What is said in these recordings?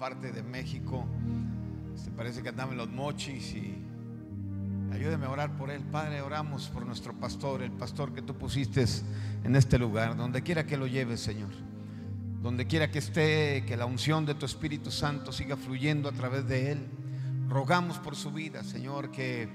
parte de México. Parece que andaba en Los Mochis y ayúdeme a orar por él. Padre, oramos por nuestro pastor, el pastor que tú pusiste en este lugar, donde quiera que lo lleves, Señor, donde quiera que esté, que la unción de tu Espíritu Santo siga fluyendo a través de él. Rogamos por su vida, Señor, que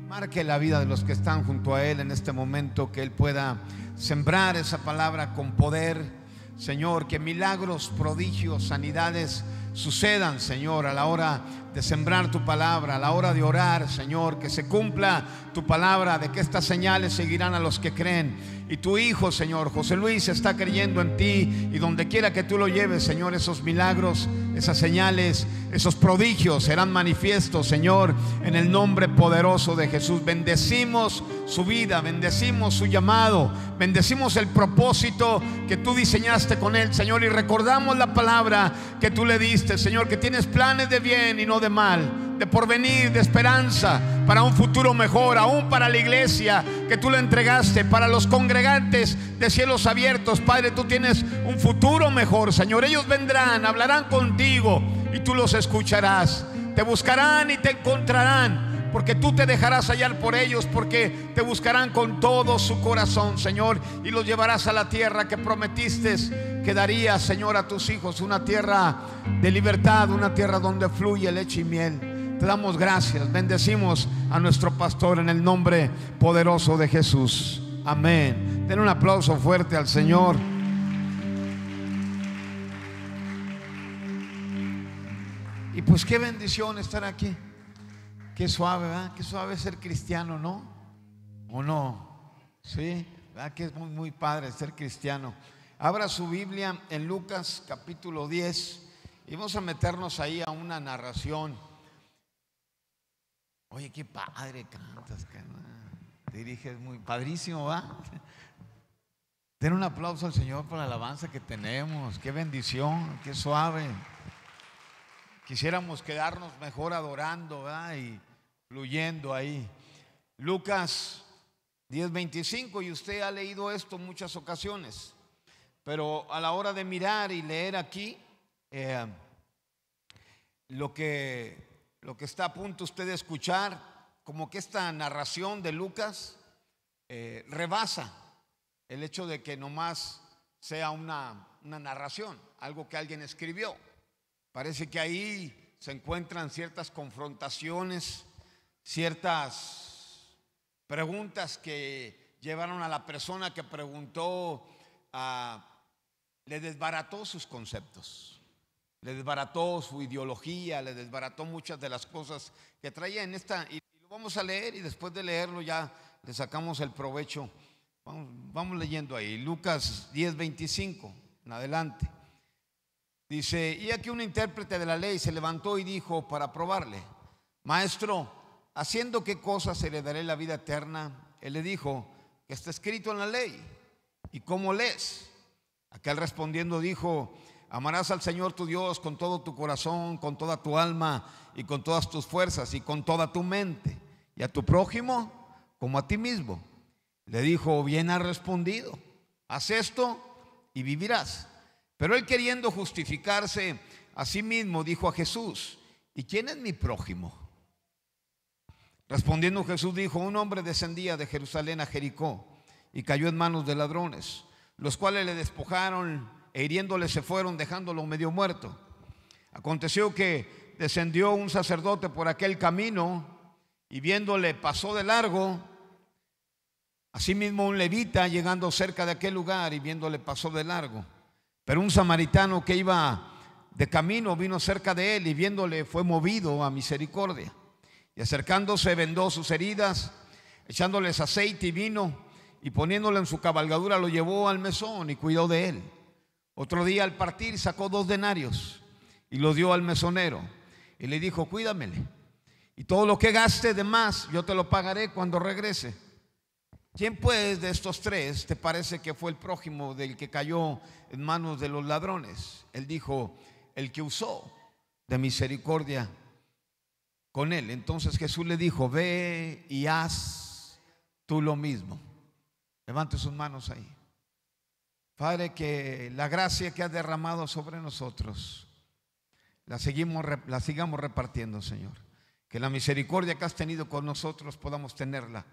marque la vida de los que están junto a él en este momento, que él pueda sembrar esa palabra con poder, Señor, que milagros, prodigios, sanidades sucedan, Señor, a la hora de sembrar tu palabra, a la hora de orar, Señor, que se cumpla tu palabra de que estas señales seguirán a los que creen. Y tu hijo, Señor, José Luis, está creyendo en ti, y donde quiera que tú lo lleves, Señor, esos milagros, esas señales, esos prodigios serán manifiestos, Señor, en el nombre poderoso de Jesús. Bendecimos su vida, bendecimos su llamado, bendecimos el propósito que tú diseñaste con él, Señor, y recordamos la palabra que tú le diste, Señor, que tienes planes de bien y no de mal, de porvenir, de esperanza, para un futuro mejor, aún para la iglesia que tú le entregaste, para los congregantes de Cielos Abiertos. Padre, tú tienes un futuro mejor, Señor. Ellos vendrán, hablarán contigo y tú los escucharás. Te buscarán y te encontrarán, porque tú te dejarás hallar por ellos, porque te buscarán con todo su corazón, Señor, y los llevarás a la tierra que prometiste que darías, Señor, a tus hijos, una tierra de libertad, una tierra donde fluye leche y miel. Te damos gracias, bendecimos a nuestro pastor en el nombre poderoso de Jesús. Amén. Den un aplauso fuerte al Señor. Y pues qué bendición estar aquí. Qué suave, ¿verdad? Qué suave ser cristiano, ¿no? ¿O no? Sí, ¿verdad? Que es muy, muy padre ser cristiano. Abra su Biblia en Lucas capítulo 10 y vamos a meternos ahí a una narración. Oye, qué padre cantas, carnal. Diriges muy padrísimo, ¿va? Den un aplauso al Señor por la alabanza que tenemos. Qué bendición, qué suave. Quisiéramos quedarnos mejor adorando, ¿verdad? Y fluyendo ahí. Lucas 10:25, y usted ha leído esto en muchas ocasiones, pero a la hora de mirar y leer aquí, lo que está a punto usted de escuchar, como que esta narración de Lucas rebasa el hecho de que nomás sea una narración, algo que alguien escribió. Parece que ahí se encuentran ciertas confrontaciones, ciertas preguntas que llevaron a la persona que preguntó le desbarató sus conceptos, le desbarató su ideología, le desbarató muchas de las cosas que traía en esta. Y lo vamos a leer, y después de leerlo ya le sacamos el provecho. Vamos leyendo ahí, Lucas 10:25 en adelante. Dice: y aquí un intérprete de la ley se levantó y dijo para probarle: Maestro, ¿haciendo qué cosas heredaré la vida eterna? Él le dijo: que está escrito en la ley, ¿y cómo lees? Aquel respondiendo dijo: amarás al Señor tu Dios con todo tu corazón, con toda tu alma y con todas tus fuerzas y con toda tu mente, y a tu prójimo como a ti mismo. Le dijo: bien has respondido, haz esto y vivirás. Pero él, queriendo justificarse a sí mismo, dijo a Jesús: ¿y quién es mi prójimo? Respondiendo Jesús dijo: un hombre descendía de Jerusalén a Jericó y cayó en manos de ladrones, los cuales le despojaron e hiriéndole se fueron, dejándolo medio muerto. Aconteció que descendió un sacerdote por aquel camino y viéndole pasó de largo. Asimismo un levita, llegando cerca de aquel lugar y viéndole pasó de largo. Pero un samaritano que iba de camino vino cerca de él y viéndole fue movido a misericordia. Y acercándose vendó sus heridas, echándoles aceite y vino, y poniéndolo en su cabalgadura lo llevó al mesón y cuidó de él. Otro día al partir sacó 2 denarios y lo dio al mesonero y le dijo: cuídamele, y todo lo que gaste de más yo te lo pagaré cuando regrese. ¿Quién pues de estos 3 te parece que fue el prójimo del que cayó en manos de los ladrones? Él dijo: el que usó de misericordia con él. Entonces Jesús le dijo: ve y haz tú lo mismo. Levante sus manos ahí. Padre, que la gracia que has derramado sobre nosotros la sigamos repartiendo, Señor. Que la misericordia que has tenido con nosotros podamos tenerla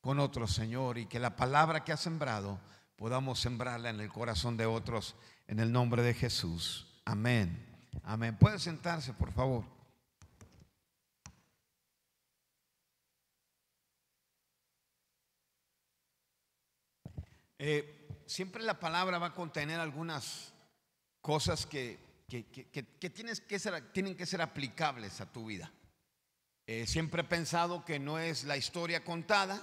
con otros, Señor, y que la palabra que has sembrado podamos sembrarla en el corazón de otros, en el nombre de Jesús. Amén. Amén. Puede sentarse, por favor. Siempre la palabra va a contener algunas cosas que tienen que ser aplicables a tu vida. Siempre he pensado que no es la historia contada,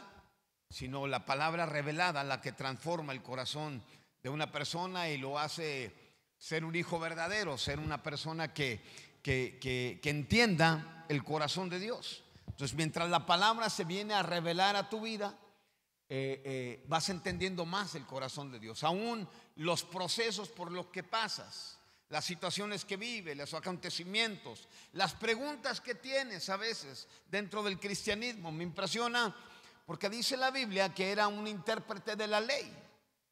sino la palabra revelada la que transforma el corazón de una persona y lo hace ser un hijo verdadero, ser una persona que entienda el corazón de Dios. Entonces, mientras la palabra se viene a revelar a tu vida, vas entendiendo más el corazón de Dios. Aún los procesos por los que pasas, las situaciones que vives, los acontecimientos, las preguntas que tienes a veces dentro del cristianismo. Me impresiona porque dice la Biblia que era un intérprete de la ley.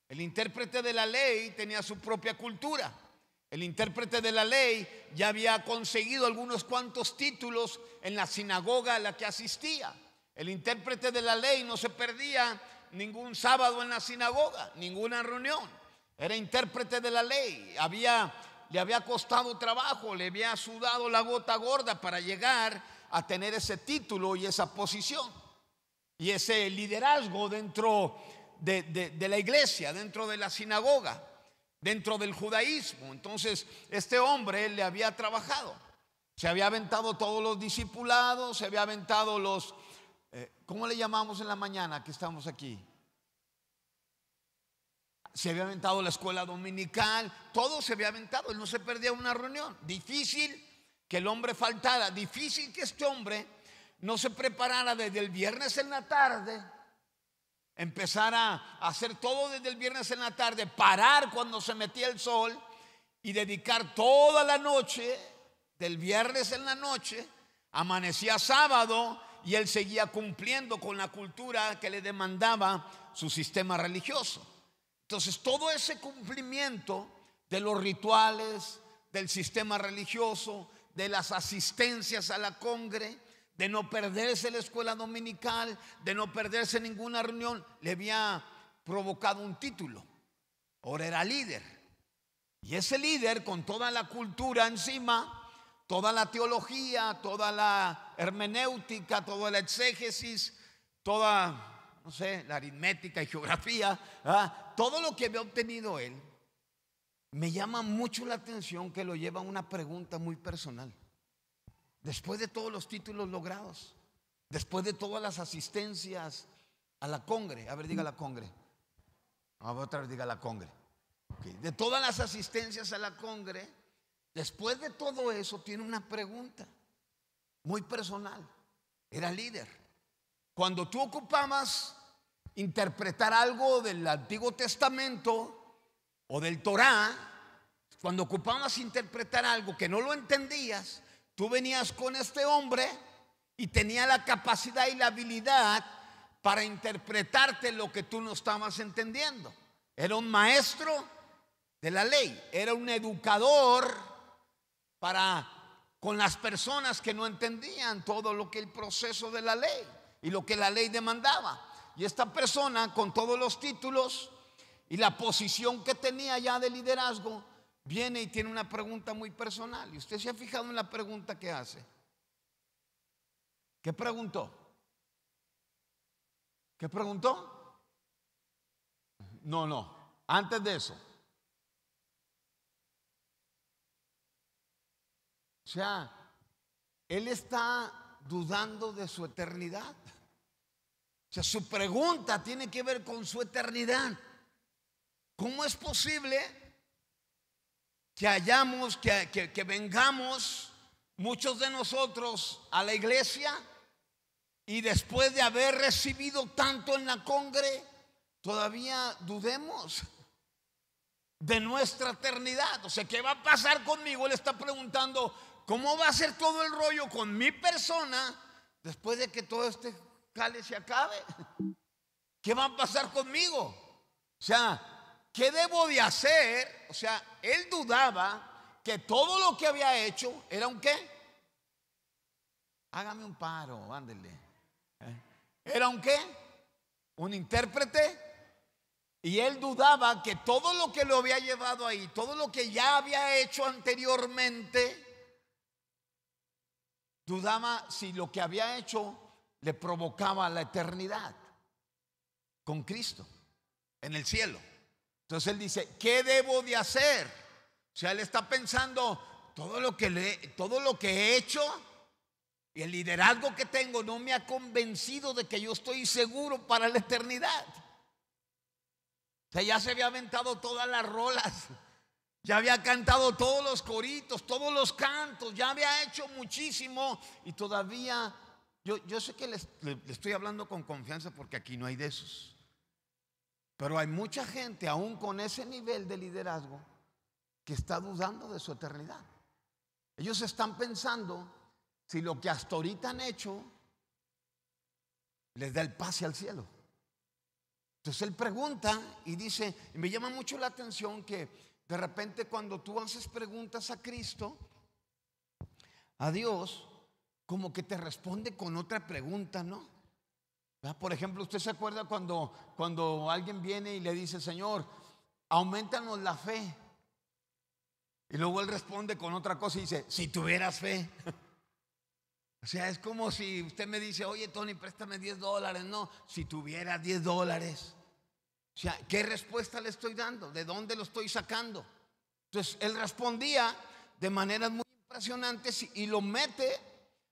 El intérprete de la ley tenía su propia cultura. El intérprete de la ley ya había conseguido algunos cuantos títulos en la sinagoga a la que asistía. El intérprete de la ley no se perdía ningún sábado en la sinagoga, ninguna reunión. Era intérprete de la ley. Le había costado trabajo, le había sudado la gota gorda para llegar a tener ese título y esa posición y ese liderazgo dentro de la iglesia, dentro de la sinagoga, dentro del judaísmo. Entonces este hombre le había trabajado, se había aventado todos los discipulados, se había aventado los ¿cómo le llamamos en la mañana que estamos aquí? Se había aventado la escuela dominical, todo se había aventado. Él no se perdía una reunión. Difícil que el hombre faltara, difícil que este hombre no se preparara desde el viernes en la tarde, empezar a hacer todo desde el viernes en la tarde, parar cuando se metía el sol y dedicar toda la noche, del viernes en la noche, amanecía sábado y él seguía cumpliendo con la cultura que le demandaba su sistema religioso. Entonces todo ese cumplimiento de los rituales, del sistema religioso, de las asistencias a la congre, de no perderse la escuela dominical, de no perderse ninguna reunión, le había provocado un título. Ahora era líder. Y ese líder, con toda la cultura encima, toda la teología, toda la hermenéutica, toda la exégesis, toda, no sé, la aritmética y geografía, todo lo que había obtenido él, me llama mucho la atención que lo lleva a una pregunta muy personal. Después de todos los títulos logrados, después de todas las asistencias a la congre, a ver, diga la congre, otra vez diga la congre, okay. De todas las asistencias a la congre, después de todo eso tiene una pregunta muy personal. Era líder. Cuando tú ocupabas interpretar algo del Antiguo Testamento o del Torá, cuando ocupabas interpretar algo que no lo entendías, tú venías con este hombre y tenía la capacidad y la habilidad para interpretarte lo que tú no estabas entendiendo. Era un maestro de la ley, era un educador con las personas que no entendían todo lo que el proceso de la ley y lo que la ley demandaba. Y esta persona, con todos los títulos y la posición que tenía ya de liderazgo, viene y tiene una pregunta muy personal. ¿Y usted se ha fijado en la pregunta que hace? ¿Qué preguntó? ¿Qué preguntó? No, antes de eso. O sea, él está dudando de su eternidad. O sea, su pregunta tiene que ver con su eternidad. ¿Cómo es posible que vengamos muchos de nosotros a la iglesia y después de haber recibido tanto en la congre, todavía dudemos de nuestra eternidad? O sea, ¿qué va a pasar conmigo? Él está preguntando, ¿cómo va a ser todo el rollo con mi persona después de que todo este jale se acabe? ¿Qué va a pasar conmigo? O sea, ¿qué debo de hacer? O sea, él dudaba que todo lo que había hecho era un ¿qué? Hágame un paro, ándele. ¿Era un qué? Un intérprete. Y él dudaba que todo lo que lo había llevado ahí, todo lo que ya había hecho anteriormente, dudaba si lo que había hecho le provocaba la eternidad con Cristo en el cielo. Entonces él dice, ¿qué debo de hacer? O sea, él está pensando, todo lo que he hecho y el liderazgo que tengo no me ha convencido de que yo estoy seguro para la eternidad. O sea, ya se había aventado todas las rolas, ya había cantado todos los coritos, todos los cantos, ya había hecho muchísimo y todavía, yo sé que le estoy hablando con confianza porque aquí no hay de esos. Pero hay mucha gente aún con ese nivel de liderazgo que está dudando de su eternidad. Ellos están pensando si lo que hasta ahorita han hecho les da el pase al cielo. Entonces él pregunta y dice, y me llama mucho la atención que de repente cuando tú haces preguntas a Cristo, a Dios, como que te responde con otra pregunta, ¿no? Por ejemplo, ¿usted se acuerda cuando alguien viene y le dice, Señor, aumentanos la fe? Y luego él responde con otra cosa y dice, si tuvieras fe. O sea, es como si usted me dice, oye Tony, préstame $10. No, si tuviera $10. O sea, ¿qué respuesta le estoy dando? ¿De dónde lo estoy sacando? Entonces él respondía de maneras muy impresionantes y lo mete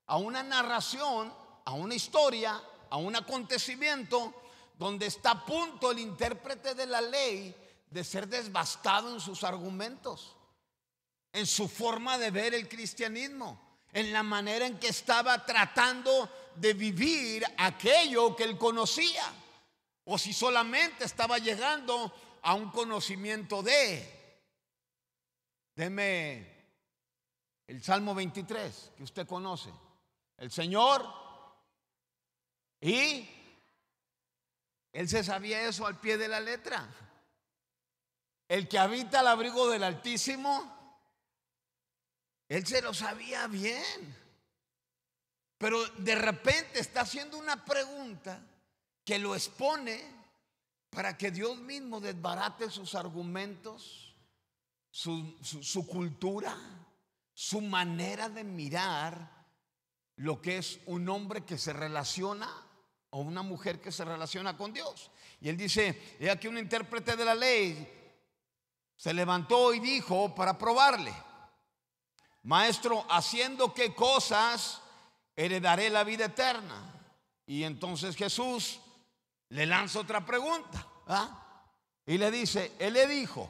a una narración, a una historia, a un acontecimiento donde está a punto el intérprete de la ley de ser devastado en sus argumentos, en su forma de ver el cristianismo, en la manera en que estaba tratando de vivir aquello que él conocía, o si solamente estaba llegando a un conocimiento de. Deme el Salmo 23 que usted conoce. El Señor, y él se sabía eso al pie de la letra. El que habita al abrigo del Altísimo, él se lo sabía bien. Pero de repente está haciendo una pregunta que lo expone para que Dios mismo desbarate sus argumentos, su cultura, su manera de mirar lo que es un hombre que se relaciona o una mujer que se relaciona con Dios. Y él dice, he aquí un intérprete de la ley se levantó y dijo para probarle, Maestro, ¿haciendo qué cosas heredaré la vida eterna? Y entonces Jesús le lanza otra pregunta, y le dice, él le dijo,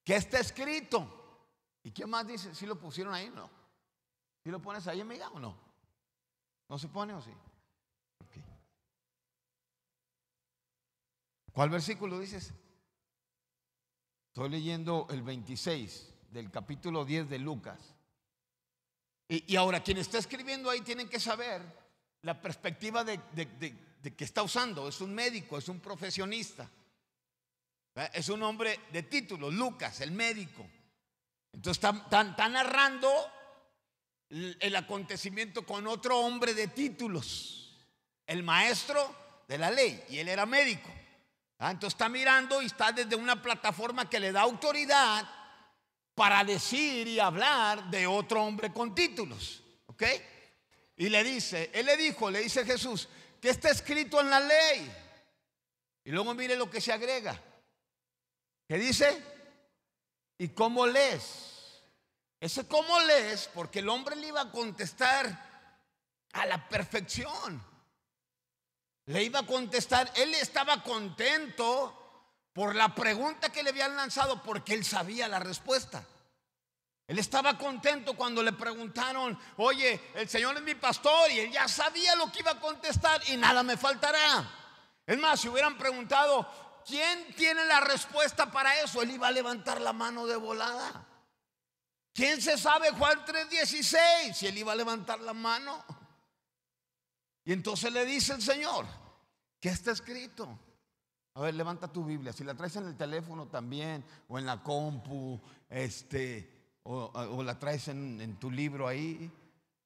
¿qué está escrito? ¿Y qué más dice? ¿Sí lo pusieron ahí? No. ¿Sí lo pones ahí, amiga, o no? ¿No se pone o sí? Okay. ¿Cuál versículo dices? Estoy leyendo el 26 del capítulo 10 de Lucas. Y ahora, quien está escribiendo ahí tienen que saber la perspectiva de que está usando. Es un médico, es un profesionista, es un hombre de título, Lucas, el médico. Entonces está narrando el acontecimiento con otro hombre de títulos, el maestro de la ley, y él era médico. Entonces está mirando y está desde una plataforma que le da autoridad para decir y hablar de otro hombre con títulos, ¿ok? Y le dice, él le dice Jesús, ¿qué está escrito en la ley? Y luego mire lo que se agrega. ¿Qué dice? ¿Y cómo lees? Ese cómo lees, porque el hombre le iba a contestar a la perfección. Le iba a contestar, él estaba contento por la pregunta que le habían lanzado, porque él sabía la respuesta. Él estaba contento cuando le preguntaron, oye, el Señor es mi pastor, y él ya sabía lo que iba a contestar y nada me faltará. Es más, si hubieran preguntado, ¿quién tiene la respuesta para eso? Él iba a levantar la mano de volada. ¿Quién se sabe Juan 3:16? Y él iba a levantar la mano. Y entonces le dice el Señor, ¿qué está escrito? A ver, levanta tu Biblia. Si la traes en el teléfono también, o en la compu, o la traes en tu libro ahí,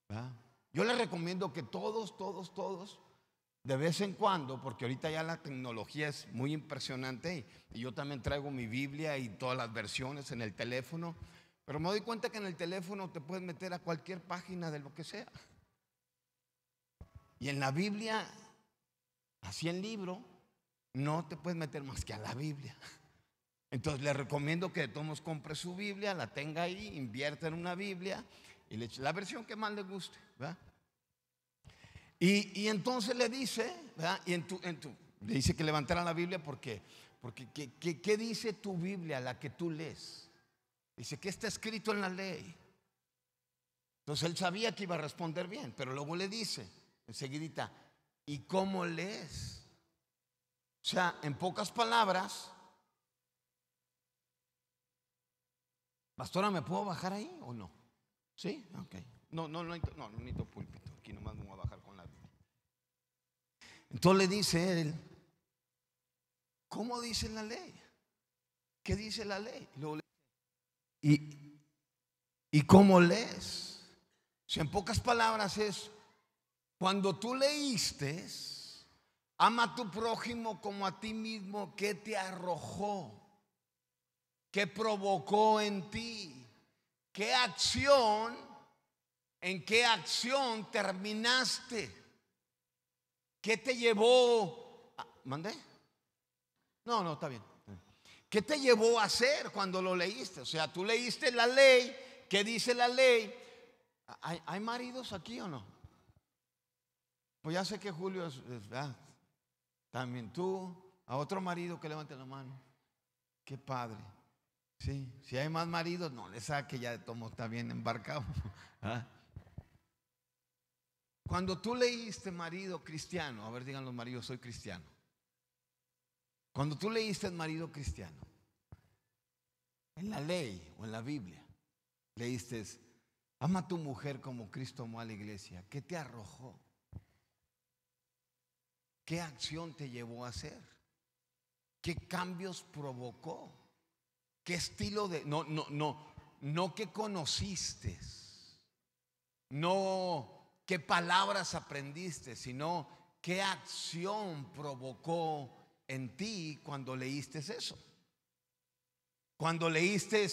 ¿verdad? Yo les recomiendo que todos, de vez en cuando, porque ahorita ya la tecnología es muy impresionante, y yo también traigo mi Biblia y todas las versiones en el teléfono, pero me doy cuenta que en el teléfono te puedes meter a cualquier página de lo que sea. Y en la Biblia, así en libro, no te puedes meter más que a la Biblia. Entonces le recomiendo que de todos compre su Biblia, la tenga ahí, invierta en una Biblia y le eche la versión que más le guste, ¿verdad? Y entonces le dice, ¿verdad? Y le dice que levantara la Biblia porque ¿qué dice tu Biblia, la que tú lees? Dice, ¿qué está escrito en la ley? Entonces él sabía que iba a responder bien, pero luego le dice enseguidita, ¿y cómo lees? O sea, en pocas palabras, pastora, ¿me puedo bajar ahí o no? ¿Sí? Ok. No necesito púlpito. Aquí nomás me voy a bajar con la Biblia. Entonces le dice él, ¿cómo dice la ley? ¿Qué dice la ley? ¿Y cómo lees? O sea, en pocas palabras es, cuando tú leíste, ama a tu prójimo como a ti mismo, ¿qué te arrojó? ¿Qué provocó en ti? ¿Qué acción? ¿En qué acción terminaste? ¿Qué te llevó? ¿Mandé? No, está bien. ¿Qué te llevó a hacer cuando lo leíste? O sea, tú leíste la ley. ¿Qué dice la ley? ¿Hay maridos aquí o no? Pues ya sé que Julio es también tú, a otro marido que levante la mano. Qué padre. Sí, si hay más maridos, no le saque, ya de tomo está bien embarcado. ¿Ah? Cuando tú leíste marido cristiano, a ver, digan los maridos, soy cristiano. Cuando tú leíste marido cristiano, en la ley o en la Biblia, leíste, ama a tu mujer como Cristo amó a la iglesia. ¿Qué te arrojó? ¿Qué acción te llevó a hacer? ¿Qué cambios provocó? ¿Qué estilo de... No que conociste, no qué palabras aprendiste, sino qué acción provocó en ti cuando leíste eso. Cuando leíste,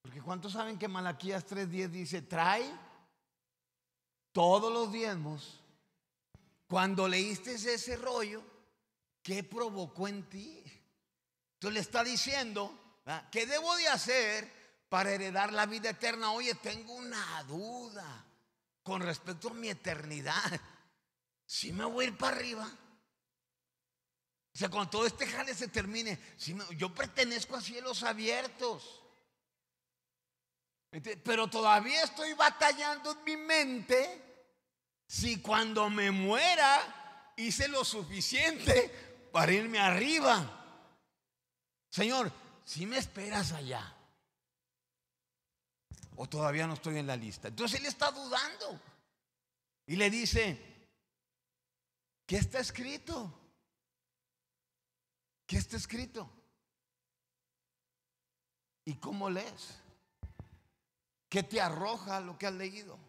porque ¿cuántos saben que Malaquías 3:10 dice, trae todos los diezmos? Cuando leíste ese rollo, ¿qué provocó en ti? Entonces le está diciendo, ¿verdad?, ¿qué debo de hacer para heredar la vida eterna? Oye, tengo una duda con respecto a mi eternidad. Si me voy a ir para arriba, o sea, cuando todo este jale se termine, yo pertenezco a cielos abiertos, pero todavía estoy batallando en mi mente si cuando me muera hice lo suficiente para irme arriba. Señor, ¿si me esperas allá? ¿O todavía no estoy en la lista? Entonces él está dudando y le dice, ¿qué está escrito? ¿Qué está escrito? ¿Y cómo lees? ¿Qué te arroja lo que has leído?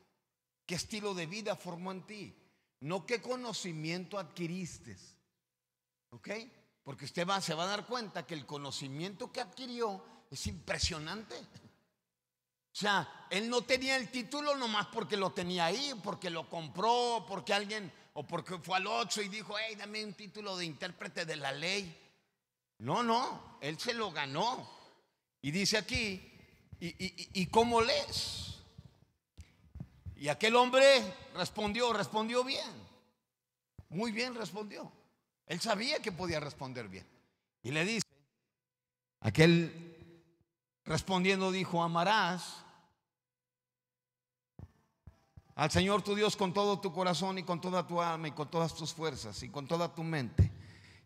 ¿Qué estilo de vida formó en ti? No qué conocimiento adquiriste. ¿Ok? Porque usted se va a dar cuenta que el conocimiento que adquirió es impresionante. O sea, él no tenía el título nomás porque lo tenía ahí, porque lo compró, porque alguien, o porque fue al Oxxo y dijo, hey, dame un título de intérprete de la ley. No, él se lo ganó. Y dice aquí, ¿y cómo lees? Y aquel hombre respondió bien. Muy bien respondió. Él sabía que podía responder bien. Y le dice, aquel respondiendo dijo, amarás al Señor tu Dios con todo tu corazón y con toda tu alma y con todas tus fuerzas y con toda tu mente,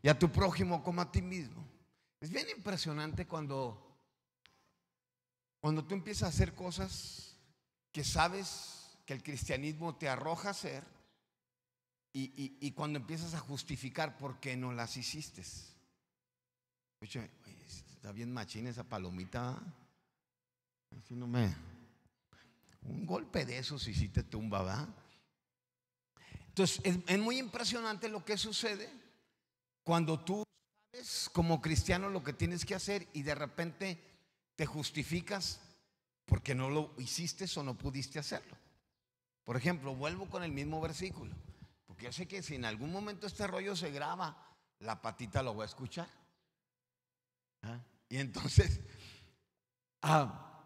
y a tu prójimo como a ti mismo. Es bien impresionante cuando tú empiezas a hacer cosas que sabes que el cristianismo te arroja a hacer, y cuando empiezas a justificar por qué no las hiciste. Oye, está bien machín esa palomita. Así no me. Un golpe de esos y sí te tumba, ¿va? Entonces, es muy impresionante lo que sucede cuando tú sabes como cristiano lo que tienes que hacer y de repente te justificas porque no lo hiciste o no pudiste hacerlo. Por ejemplo, vuelvo con el mismo versículo, porque yo sé que si en algún momento este rollo se graba, la patita lo va a escuchar. ¿Ah? Y entonces, la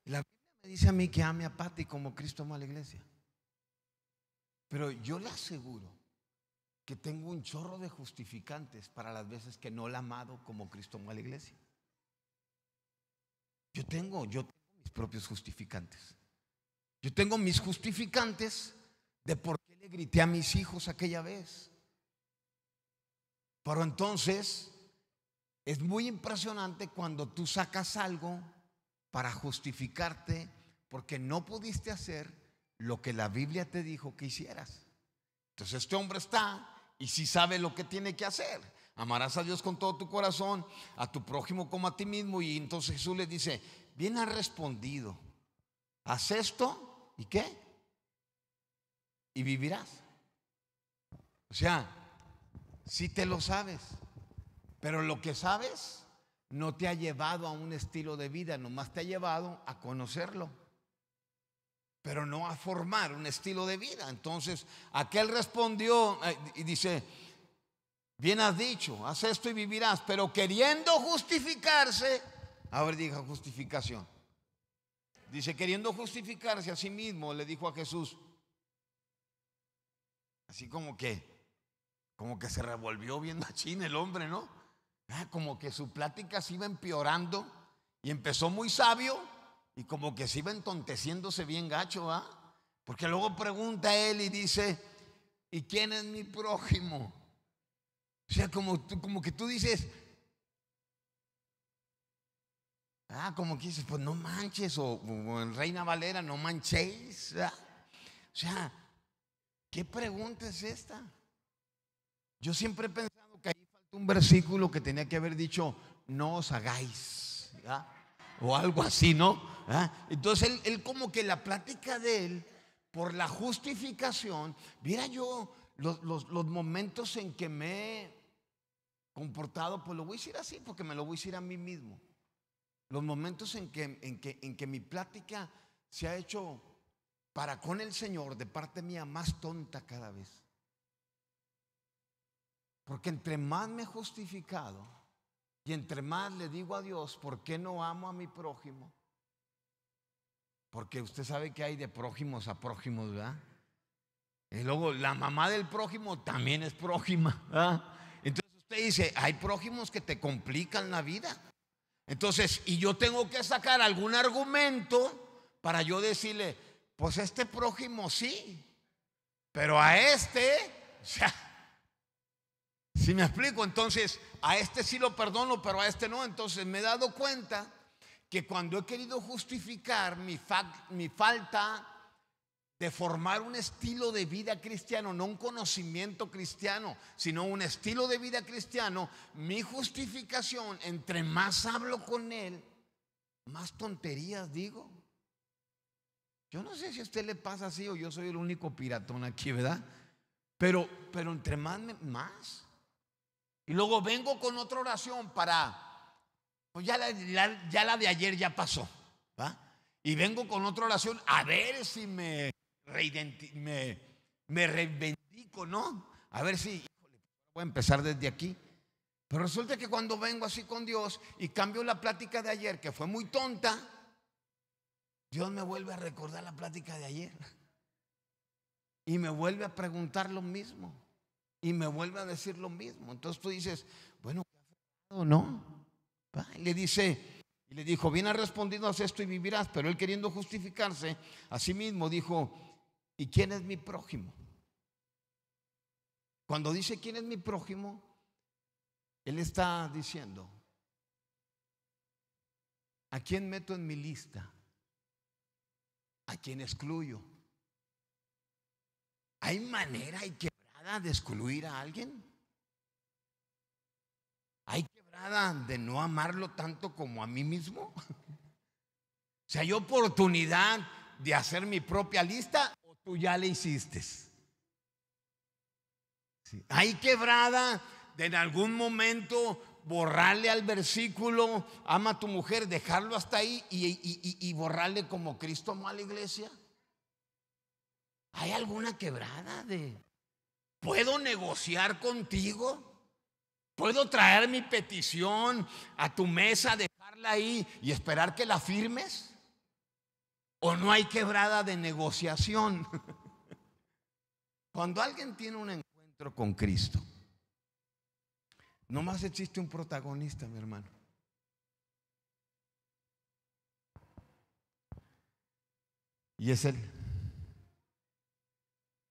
Biblia me dice a mí que ame a Pati como Cristo amó a la iglesia. Pero yo le aseguro que tengo un chorro de justificantes para las veces que no la he amado como Cristo amó a la iglesia. Yo tengo mis propios justificantes. Yo tengo mis justificantes de por qué le grité a mis hijos aquella vez. Pero entonces es muy impresionante cuando tú sacas algo para justificarte porque no pudiste hacer lo que la Biblia te dijo que hicieras. Entonces este hombre está y sí sabe lo que tiene que hacer. Amarás a Dios con todo tu corazón, a tu prójimo como a ti mismo. Y entonces Jesús le dice: bien has respondido, haz esto y ¿qué? Y vivirás. O sea, sí te lo sabes, pero lo que sabes no te ha llevado a un estilo de vida, nomás te ha llevado a conocerlo, pero no a formar un estilo de vida. Entonces aquel respondió y dice: bien has dicho, haz esto y vivirás. Pero queriendo justificarse, a ver, diga justificación. Dice, queriendo justificarse a sí mismo, le dijo a Jesús, así como que se revolvió bien machín el hombre, ¿no? Como que su plática se iba empeorando y empezó muy sabio y como que se iba entonteciéndose bien gacho, ¿va? Porque luego pregunta él y dice: ¿y quién es mi prójimo? O sea, como que tú dices, como que dices, pues no manches, o en Reina Valera, no manchéis, ¿verdad? O sea, ¿qué pregunta es esta? Yo siempre he pensado que ahí falta un versículo que tenía que haber dicho: no os hagáis, ¿verdad? O algo así, ¿no? ¿verdad? Entonces él como que la plática de él, por la justificación, viera yo los momentos en que me he comportado, pues lo voy a decir así porque me lo voy a decir a mí mismo. Los momentos en que mi plática se ha hecho para con el Señor de parte mía más tonta cada vez. Porque entre más me he justificado y entre más le digo a Dios por qué no amo a mi prójimo, porque usted sabe que hay de prójimos a prójimos, ¿verdad? Y luego la mamá del prójimo también es prójima, ¿verdad? Entonces usted dice, hay prójimos que te complican la vida. Entonces, y yo tengo que sacar algún argumento para yo decirle, pues este prójimo sí, pero a este, o sea, si me explico, entonces a este sí lo perdono, pero a este no. Entonces me he dado cuenta que cuando he querido justificar mi falta de formar un estilo de vida cristiano, no un conocimiento cristiano, sino un estilo de vida cristiano, mi justificación, entre más hablo con él, más tonterías digo. Yo no sé si a usted le pasa así o yo soy el único piratón aquí, ¿verdad? Pero entre más. Y luego vengo con otra oración pues ya la de ayer ya pasó, ¿va? Y vengo con otra oración a ver si me reivindico, ¿no? A ver si, híjole, voy a empezar desde aquí. Pero resulta que cuando vengo así con Dios y cambio la plática de ayer, que fue muy tonta, Dios me vuelve a recordar la plática de ayer. Y me vuelve a preguntar lo mismo. Y me vuelve a decir lo mismo. Entonces tú dices, bueno, ¿qué ha no? Y le dijo, bien has respondido, haz esto y vivirás. Pero él, queriendo justificarse a sí mismo, dijo, ¿y quién es mi prójimo? Cuando dice quién es mi prójimo, él está diciendo, ¿a quién meto en mi lista? ¿A quién excluyo? ¿Hay manera y quebrada de excluir a alguien? ¿Hay quebrada de no amarlo tanto como a mí mismo? Si hay oportunidad de hacer mi propia lista, o tú ya la hiciste. Sí. Hay quebrada de en algún momento borrarle al versículo, ama a tu mujer, dejarlo hasta ahí y borrarle como Cristo amó a la iglesia. ¿Hay alguna quebrada de puedo negociar contigo? ¿Puedo traer mi petición a tu mesa, dejarla ahí y esperar que la firmes? ¿O no hay quebrada de negociación? Cuando alguien tiene un encuentro con Cristo, nomás existe un protagonista, mi hermano. Y es Él.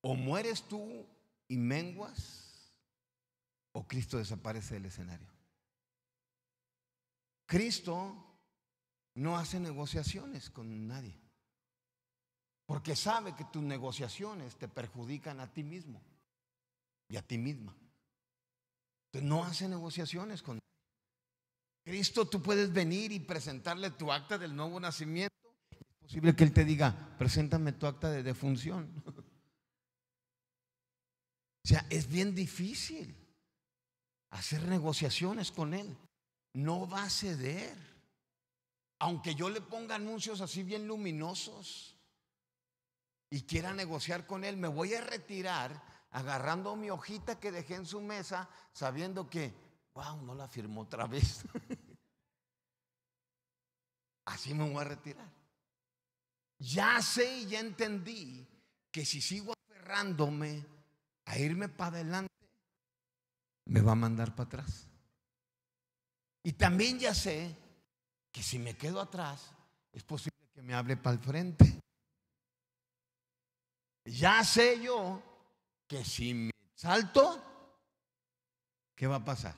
O mueres tú y menguas, o Cristo desaparece del escenario. Cristo no hace negociaciones con nadie, porque sabe que tus negociaciones te perjudican a ti mismo y a ti misma. Entonces no hace negociaciones con nadie. Cristo, tú puedes venir y presentarle tu acta del nuevo nacimiento. Es posible que Él te diga, preséntame tu acta de defunción. O sea, es bien difícil hacer negociaciones con Él. No va a ceder. Aunque yo le ponga anuncios así bien luminosos y quiera negociar con Él, me voy a retirar agarrando mi hojita que dejé en su mesa, sabiendo que, wow, no la firmó otra vez. Así me voy a retirar. Ya sé y ya entendí que si sigo aferrándome a irme para adelante, me va a mandar para atrás. Y también ya sé que si me quedo atrás, es posible que me hable para el frente. Ya sé yo que si me salto, ¿qué va a pasar?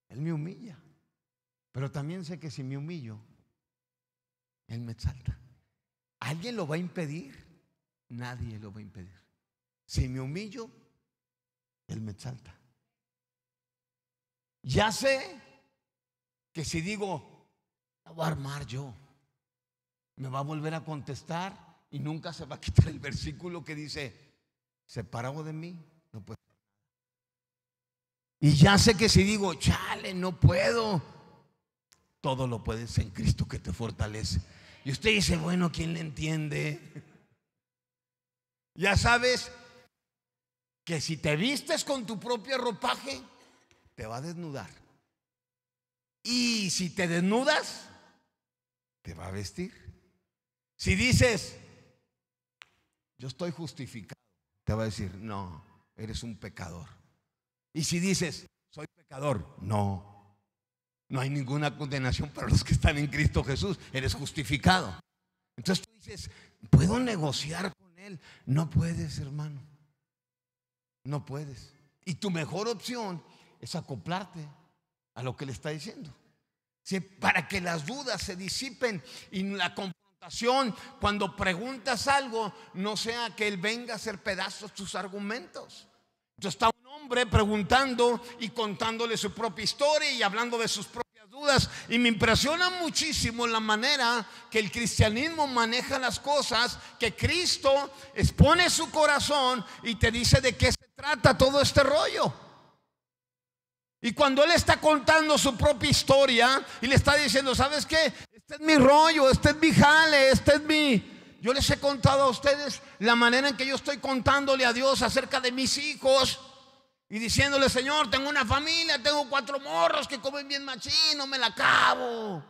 Él me humilla. Pero también sé que si me humillo, Él me exalta. ¿Alguien lo va a impedir? Nadie lo va a impedir. Si me humillo, Él me exalta. Ya sé que si digo, la voy a armar yo, me va a volver a contestar y nunca se va a quitar el versículo que dice, separado de mí, no puedo. Y ya sé que si digo, chale, no puedo, todo lo puedes en Cristo que te fortalece. Y usted dice, bueno, ¿quién le entiende? Ya sabes que si te vistes con tu propio ropaje, te va a desnudar. Y si te desnudas, te va a vestir. Si dices, yo estoy justificado, te va a decir, no, eres un pecador. Y si dices, soy pecador, no hay ninguna condenación para los que están en Cristo Jesús, eres justificado. Entonces tú dices, ¿puedo negociar con Él? No puedes, hermano. No puedes. Y tu mejor opción es acoplarte a lo que le está diciendo. ¿Sí? Para que las dudas se disipen y la confrontación, cuando preguntas algo, no sea que Él venga a hacer pedazos tus argumentos. Entonces está un hombre preguntando y contándole su propia historia y hablando de sus propias dudas. Y me impresiona muchísimo la manera que el cristianismo maneja las cosas, que Cristo expone su corazón y te dice de qué se trata todo este rollo. Y cuando Él está contando su propia historia y le está diciendo, ¿sabes qué? Este es mi rollo, este es mi jale, este es mi... Yo les he contado a ustedes la manera en que yo estoy contándole a Dios acerca de mis hijos y diciéndole, Señor, tengo una familia, tengo 4 morros que comen bien machín, no me la acabo.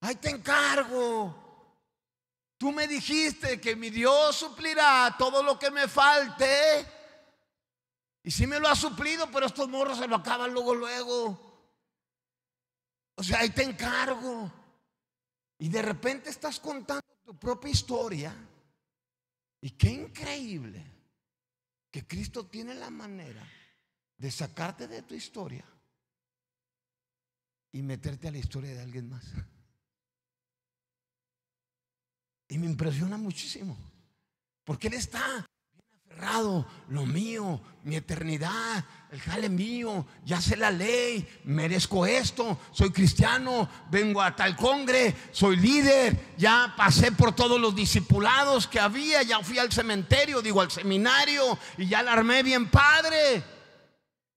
Ahí te encargo. Tú me dijiste que mi Dios suplirá todo lo que me falte. Y sí me lo ha suplido, pero estos morros se lo acaban luego. O sea, ahí te encargo. Y de repente estás contando tu propia historia. Y qué increíble que Cristo tiene la manera de sacarte de tu historia y meterte a la historia de alguien más. Y me impresiona muchísimo, porque Él está bien Cerrado, lo mío, mi eternidad, el jale mío, ya sé la ley, merezco esto, soy cristiano, vengo a tal congre, soy líder, ya pasé por todos los discipulados que había, ya fui al cementerio, digo al seminario, y ya la armé bien padre.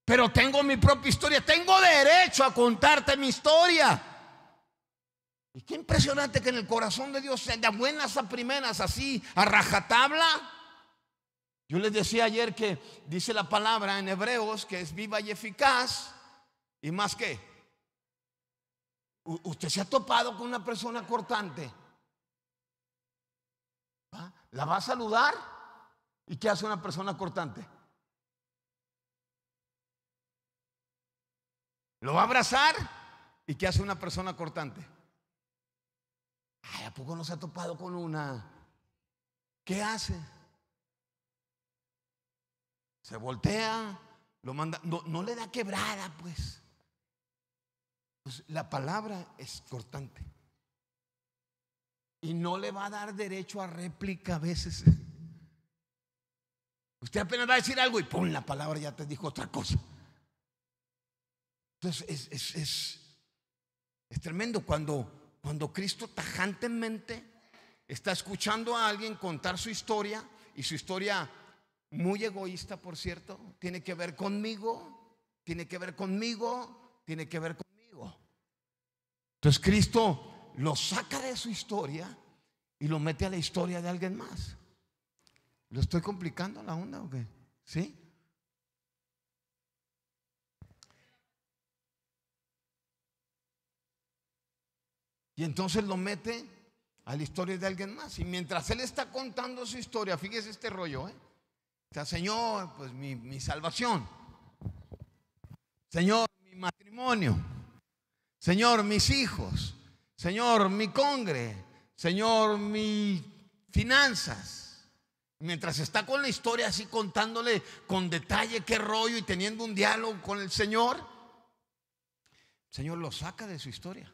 Pero tengo mi propia historia, tengo derecho a contarte mi historia. Y qué impresionante que en el corazón de Dios, de buenas a primeras, así, a rajatabla. Yo les decía ayer que dice la palabra en Hebreos que es viva y eficaz. Y más que, usted se ha topado con una persona cortante, ¿va? La va a saludar. ¿Y qué hace una persona cortante? Lo va a abrazar. ¿Y qué hace una persona cortante? Ay, ¿a poco no se ha topado con una? ¿Qué hace? Se voltea, lo manda, no le da quebrada, pues. Pues la palabra es cortante. Y no le va a dar derecho a réplica a veces. Usted apenas va a decir algo y ¡pum! La palabra ya te dijo otra cosa. Entonces es tremendo cuando Cristo tajantemente está escuchando a alguien contar su historia, y su historia muy egoísta, por cierto, tiene que ver conmigo, tiene que ver conmigo, tiene que ver conmigo. Entonces Cristo lo saca de su historia y lo mete a la historia de alguien más. ¿Lo estoy complicando la onda o qué? ¿Sí? Y entonces lo mete a la historia de alguien más. Y mientras él está contando su historia, fíjese este rollo, O sea, Señor, pues mi salvación. Señor, mi matrimonio. Señor, mis hijos. Señor, mi congre. Señor, mis finanzas. Mientras está con la historia así, contándole con detalle qué rollo y teniendo un diálogo con el Señor lo saca de su historia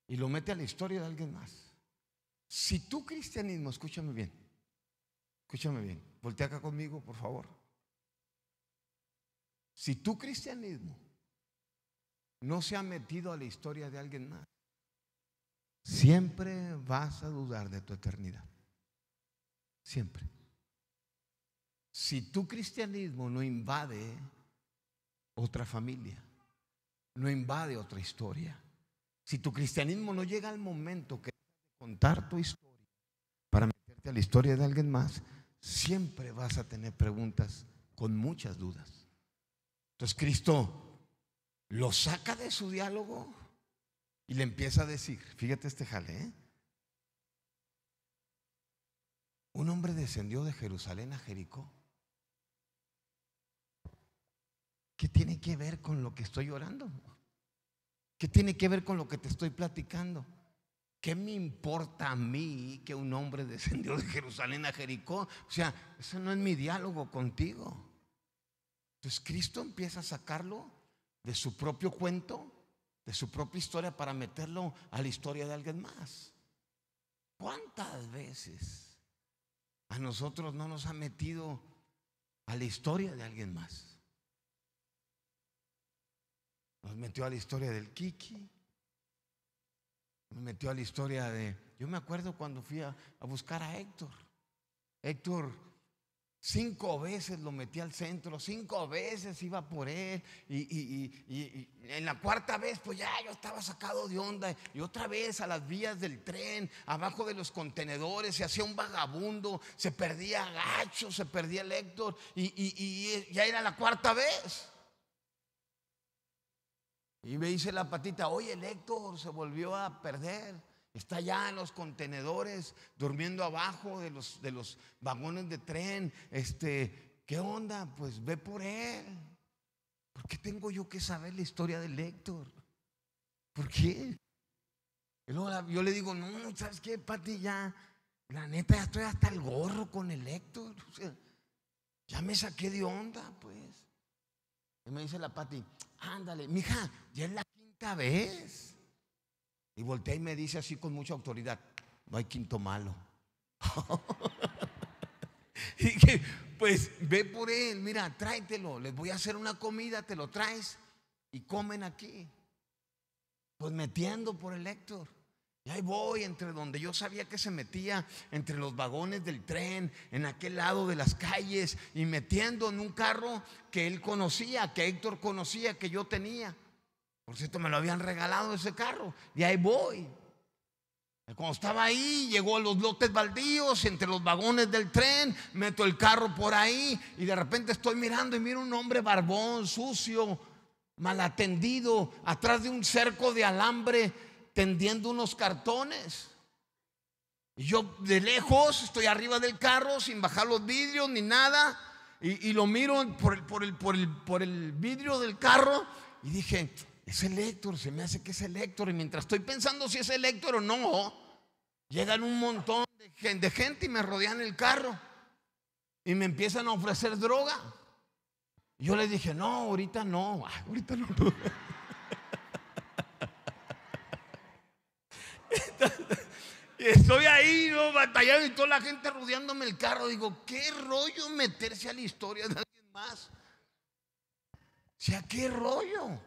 y lo mete a la historia de alguien más. Si tu cristianismo, escúchame bien, voltea acá conmigo, por favor. Si tu cristianismo no se ha metido a la historia de alguien más, siempre vas a dudar de tu eternidad. Siempre. Si tu cristianismo no invade otra familia, no invade otra historia, si tu cristianismo no llega al momento que contar tu historia para meterte a la historia de alguien más, siempre vas a tener preguntas con muchas dudas. Entonces Cristo lo saca de su diálogo y le empieza a decir, fíjate este jale, un hombre descendió de Jerusalén a Jericó. ¿Qué tiene que ver con lo que estoy orando? ¿Qué tiene que ver con lo que te estoy platicando? ¿Qué me importa a mí que un hombre descendió de Jerusalén a Jericó? O sea, eso no es mi diálogo contigo. Entonces Cristo empieza a sacarlo de su propio cuento, de su propia historia, para meterlo a la historia de alguien más. ¿Cuántas veces a nosotros no nos ha metido a la historia de alguien más? Nos metió a la historia del Kiki, nos metió a la historia de... Yo me acuerdo cuando fui a buscar a Héctor. Héctor 5 veces lo metí al centro, 5 veces iba por él, y en la 4ª vez pues ya yo estaba sacado de onda, y otra vez a las vías del tren, abajo de los contenedores, se hacía un vagabundo, se perdía gacho, se perdía el Héctor, y ya era la 4ª vez. Y me dice la patita, oye, el Héctor se volvió a perder. Está ya en los contenedores, durmiendo abajo de los vagones de tren. ¿Qué onda? Pues ve por él. ¿Por qué tengo yo que saber la historia del Héctor? ¿Por qué? Y luego yo le digo, no, ¿sabes qué, Pati? Ya, la neta, ya estoy hasta el gorro con el Héctor. O sea, ya me saqué de onda, pues. Y me dice la Pati, ándale, mija, ya es la 5ª vez. Y voltea y me dice así con mucha autoridad, no hay quinto malo. Y dije, pues ve por él, mira, tráetelo, les voy a hacer una comida, te lo traes y comen aquí. Pues metiendo por el Héctor. Y ahí voy, entre donde yo sabía que se metía, entre los vagones del tren, en aquel lado de las calles, y metiendo en un carro que él conocía, que Héctor conocía, que yo tenía. Por cierto, me lo habían regalado ese carro. Y ahí voy. Cuando estaba ahí, llegó a los lotes baldíos, entre los vagones del tren, meto el carro por ahí, y de repente estoy mirando y miro un hombre barbón, sucio, mal atendido, atrás de un cerco de alambre, tendiendo unos cartones. Y yo de lejos estoy arriba del carro sin bajar los vidrios ni nada, y lo miro por el vidrio del carro y dije, es el Héctor, se me hace que es el Héctor. Y mientras estoy pensando si es el Héctor o no, llegan un montón de gente y me rodean el carro y me empiezan a ofrecer droga. Yo les dije, no, ahorita no. Ahorita no. Y estoy ahí, ¿no?, batallando, y toda la gente rodeándome el carro. Digo, ¿qué rollo meterse a la historia de alguien más? O sea, ¿qué rollo?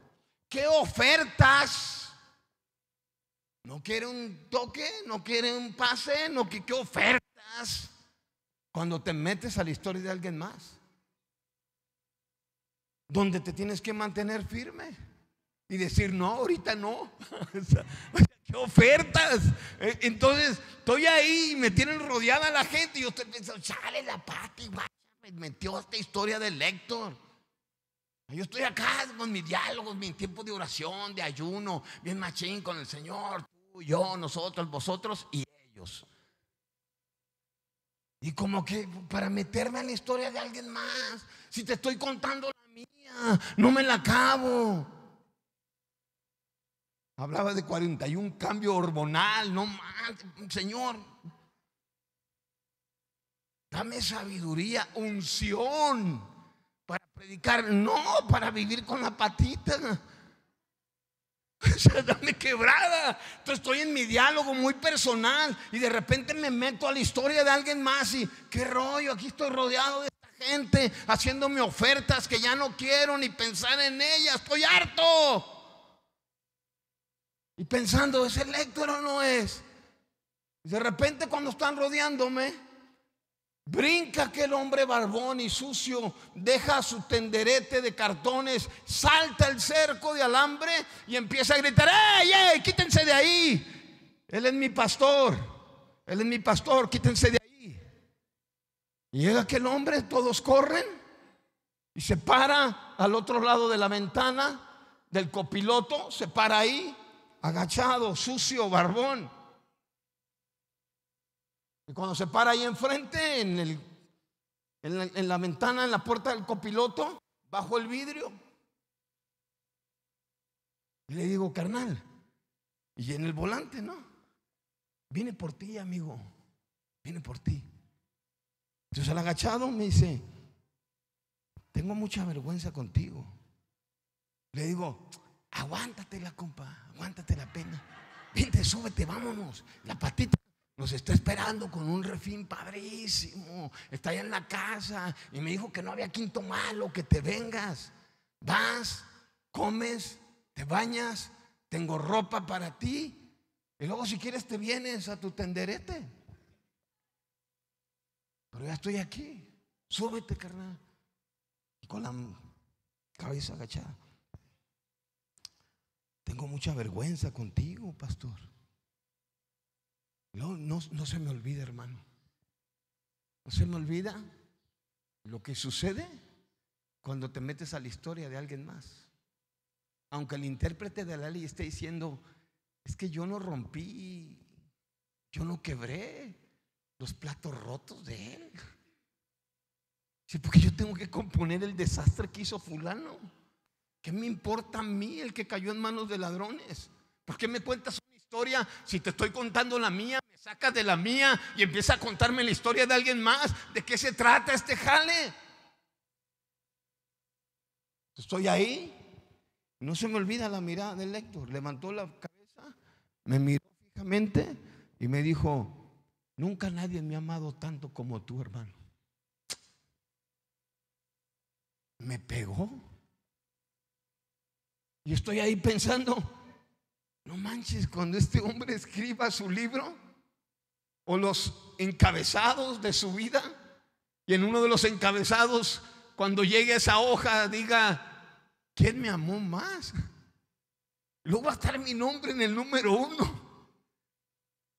¿Qué ofertas? ¿No quiere un toque? ¿No quiere un pase? ¿No? ¿Qué ofertas cuando te metes a la historia de alguien más? Donde te tienes que mantener firme y decir, no, ahorita no. ¿Qué ofertas? Entonces estoy ahí y me tienen rodeada la gente y yo estoy pensando, chale, la Pati me metió a esta historia del Héctor. Yo estoy acá con mis diálogos, mi tiempo de oración, de ayuno, bien machín con el Señor, tú, yo, nosotros, vosotros y ellos. Y como que para meterme en la historia de alguien más, si te estoy contando la mía, no me la acabo. Hablaba de 41 cambio hormonal, no más, Señor, dame sabiduría, unción para predicar, no para vivir con la patita. O sea, dame quebrada. Entonces estoy en mi diálogo muy personal y de repente me meto a la historia de alguien más y qué rollo, aquí estoy rodeado de esta gente haciéndome ofertas que ya no quiero ni pensar en ellas, estoy harto. Y pensando, ¿es el Héctor o no es? Y de repente cuando están rodeándome, brinca aquel hombre barbón y sucio, deja su tenderete de cartones, salta el cerco de alambre y empieza a gritar, ¡ey, ey, quítense de ahí! Él es mi pastor, él es mi pastor, quítense de ahí. Y llega aquel hombre, todos corren y se para al otro lado de la ventana del copiloto, se para ahí, agachado, sucio, barbón. Y cuando se para ahí enfrente, en la ventana, en la puerta del copiloto, bajo el vidrio, y le digo, carnal, y en el volante, ¿no? Viene por ti, amigo, viene por ti. Entonces el agachado me dice, tengo mucha vergüenza contigo. Le digo, aguántatela, compa, aguántate la pena. Vente, súbete, vámonos. La patita nos está esperando con un refín padrísimo. Está allá en la casa y me dijo que no había quinto malo, que te vengas. Vas, comes, te bañas, tengo ropa para ti. Y luego si quieres te vienes a tu tenderete. Pero ya estoy aquí. Súbete, carnal. Y con la cabeza agachada. Tengo mucha vergüenza contigo, pastor. No se me olvida, hermano. No se me olvida lo que sucede cuando te metes a la historia de alguien más. Aunque el intérprete de la ley esté diciendo, es que yo no rompí, yo no quebré los platos rotos de él. Sí, porque yo tengo que componer el desastre que hizo fulano. ¿Qué me importa a mí el que cayó en manos de ladrones? ¿Por qué me cuentas una historia si te estoy contando la mía? Me sacas de la mía y empiezas a contarme la historia de alguien más. ¿De qué se trata este jale? Estoy ahí. No se me olvida la mirada del Héctor. Levantó la cabeza, me miró fijamente y me dijo, nunca nadie me ha amado tanto como tú, hermano. me pegó. Y estoy ahí pensando, no manches, cuando este hombre escriba su libro o los encabezados de su vida, y en uno de los encabezados, cuando llegue esa hoja, diga, ¿quién me amó más? Luego va a estar mi nombre en el número 1.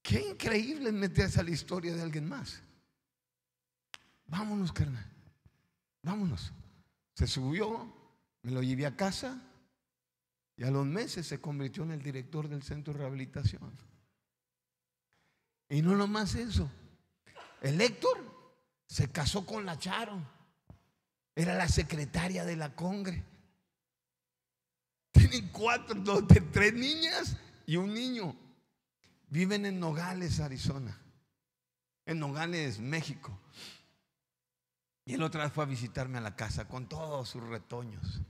Qué increíble es meterse a la historia de alguien más. Vámonos, carnal, vámonos. Se subió, me lo llevé a casa y a los meses se convirtió en el director del centro de rehabilitación. Y no nomás eso, el Héctor se casó con la Charo, era la secretaria de la Congre. Tienen 3 niñas y un niño. Viven en Nogales, Arizona, en Nogales, México. Y el otra vez fue a visitarme a la casa con todos sus retoños.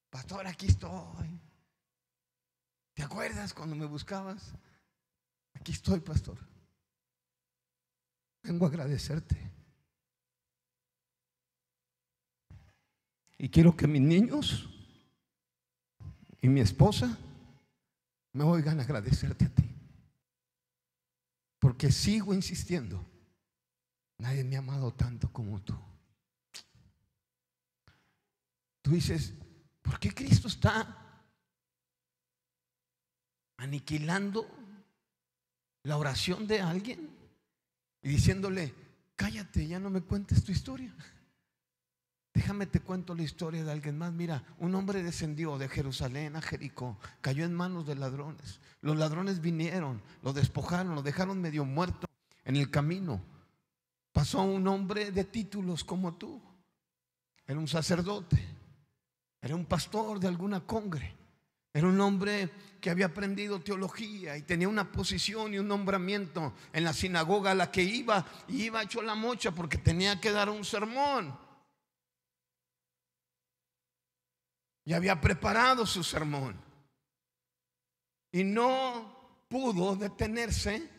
Pastor, aquí estoy. ¿Te acuerdas cuando me buscabas? Aquí estoy, pastor. Vengo a agradecerte. Y quiero que mis niños y mi esposa me oigan agradecerte a ti. Porque sigo insistiendo. Nadie me ha amado tanto como tú. Tú dices, ¿por qué Cristo está aniquilando la oración de alguien y diciéndole, cállate, ya no me cuentes tu historia? Déjame te cuento la historia de alguien más. Mira, un hombre descendió de Jerusalén a Jericó, cayó en manos de ladrones. Los ladrones vinieron, lo despojaron, lo dejaron medio muerto en el camino. Pasó un hombre de títulos como tú. Era un sacerdote, era un pastor de alguna congre, era un hombre que había aprendido teología y tenía una posición y un nombramiento en la sinagoga a la que iba, y iba hecho la mocha porque tenía que dar un sermón. Y había preparado su sermón y no pudo detenerse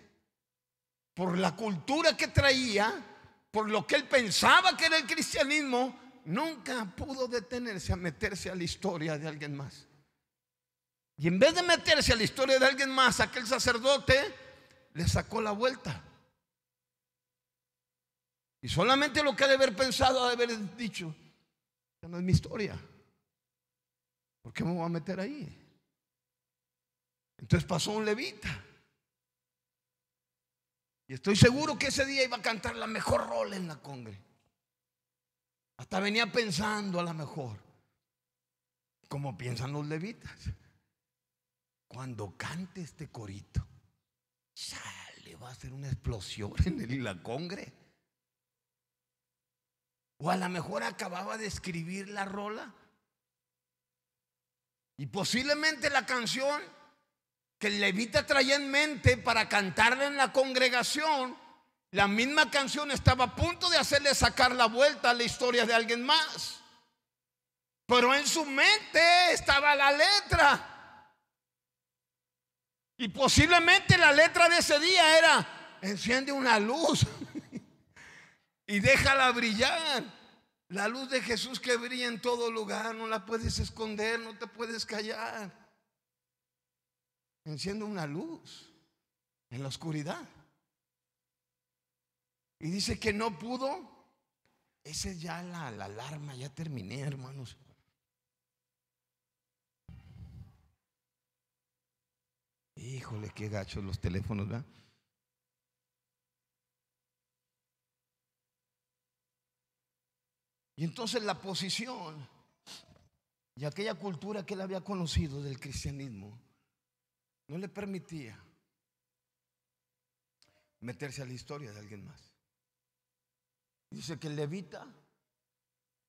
por la cultura que traía, por lo que él pensaba que era el cristianismo. Nunca pudo detenerse a meterse a la historia de alguien más. Y en vez de meterse a la historia de alguien más, aquel sacerdote le sacó la vuelta. Y solamente lo que ha de haber pensado, ha de haber dicho, esta no es mi historia, ¿por qué me voy a meter ahí? Entonces pasó un levita. Y estoy seguro que ese día iba a cantar la mejor rola en la congre. Hasta venía pensando a lo mejor, como piensan los levitas, cuando cante este corito, le va a hacer una explosión en la congre. O a lo mejor acababa de escribir la rola y posiblemente la canción que el levita traía en mente para cantarla en la congregación, la misma canción estaba a punto de hacerle sacar la vuelta a la historia de alguien más. Pero en su mente estaba la letra. Y posiblemente la letra de ese día era: enciende una luz y déjala brillar. La luz de Jesús que brilla en todo lugar, no la puedes esconder, no te puedes callar. Enciende una luz en la oscuridad. Y dice que no pudo. Esa es ya la alarma. Ya terminé, hermanos. Híjole, qué gachos los teléfonos, ¿verdad? Y entonces la posición y aquella cultura que él había conocido del cristianismo no le permitía meterse a la historia de alguien más. Dice que el levita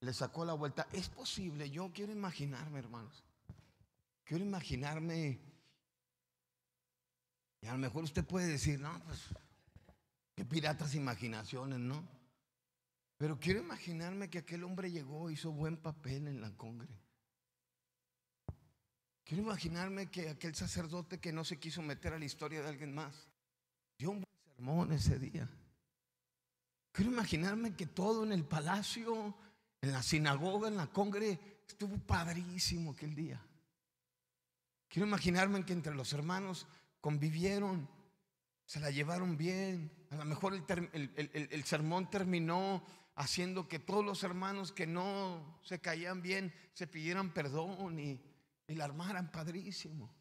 le sacó la vuelta. Es posible, yo quiero imaginarme, hermanos, quiero imaginarme, y a lo mejor usted puede decir, no, pues qué piratas imaginaciones, ¿no? Pero quiero imaginarme que aquel hombre llegó, hizo buen papel en la congre. Quiero imaginarme que aquel sacerdote que no se quiso meter a la historia de alguien más dio un buen sermón ese día. Quiero imaginarme que todo en el palacio en la sinagoga, en la congre, estuvo padrísimo aquel día. Quiero imaginarme que entre los hermanos convivieron, se la llevaron bien. A lo mejor el sermón terminó haciendo que todos los hermanos que no se caían bien se pidieran perdón y la armaran padrísimo.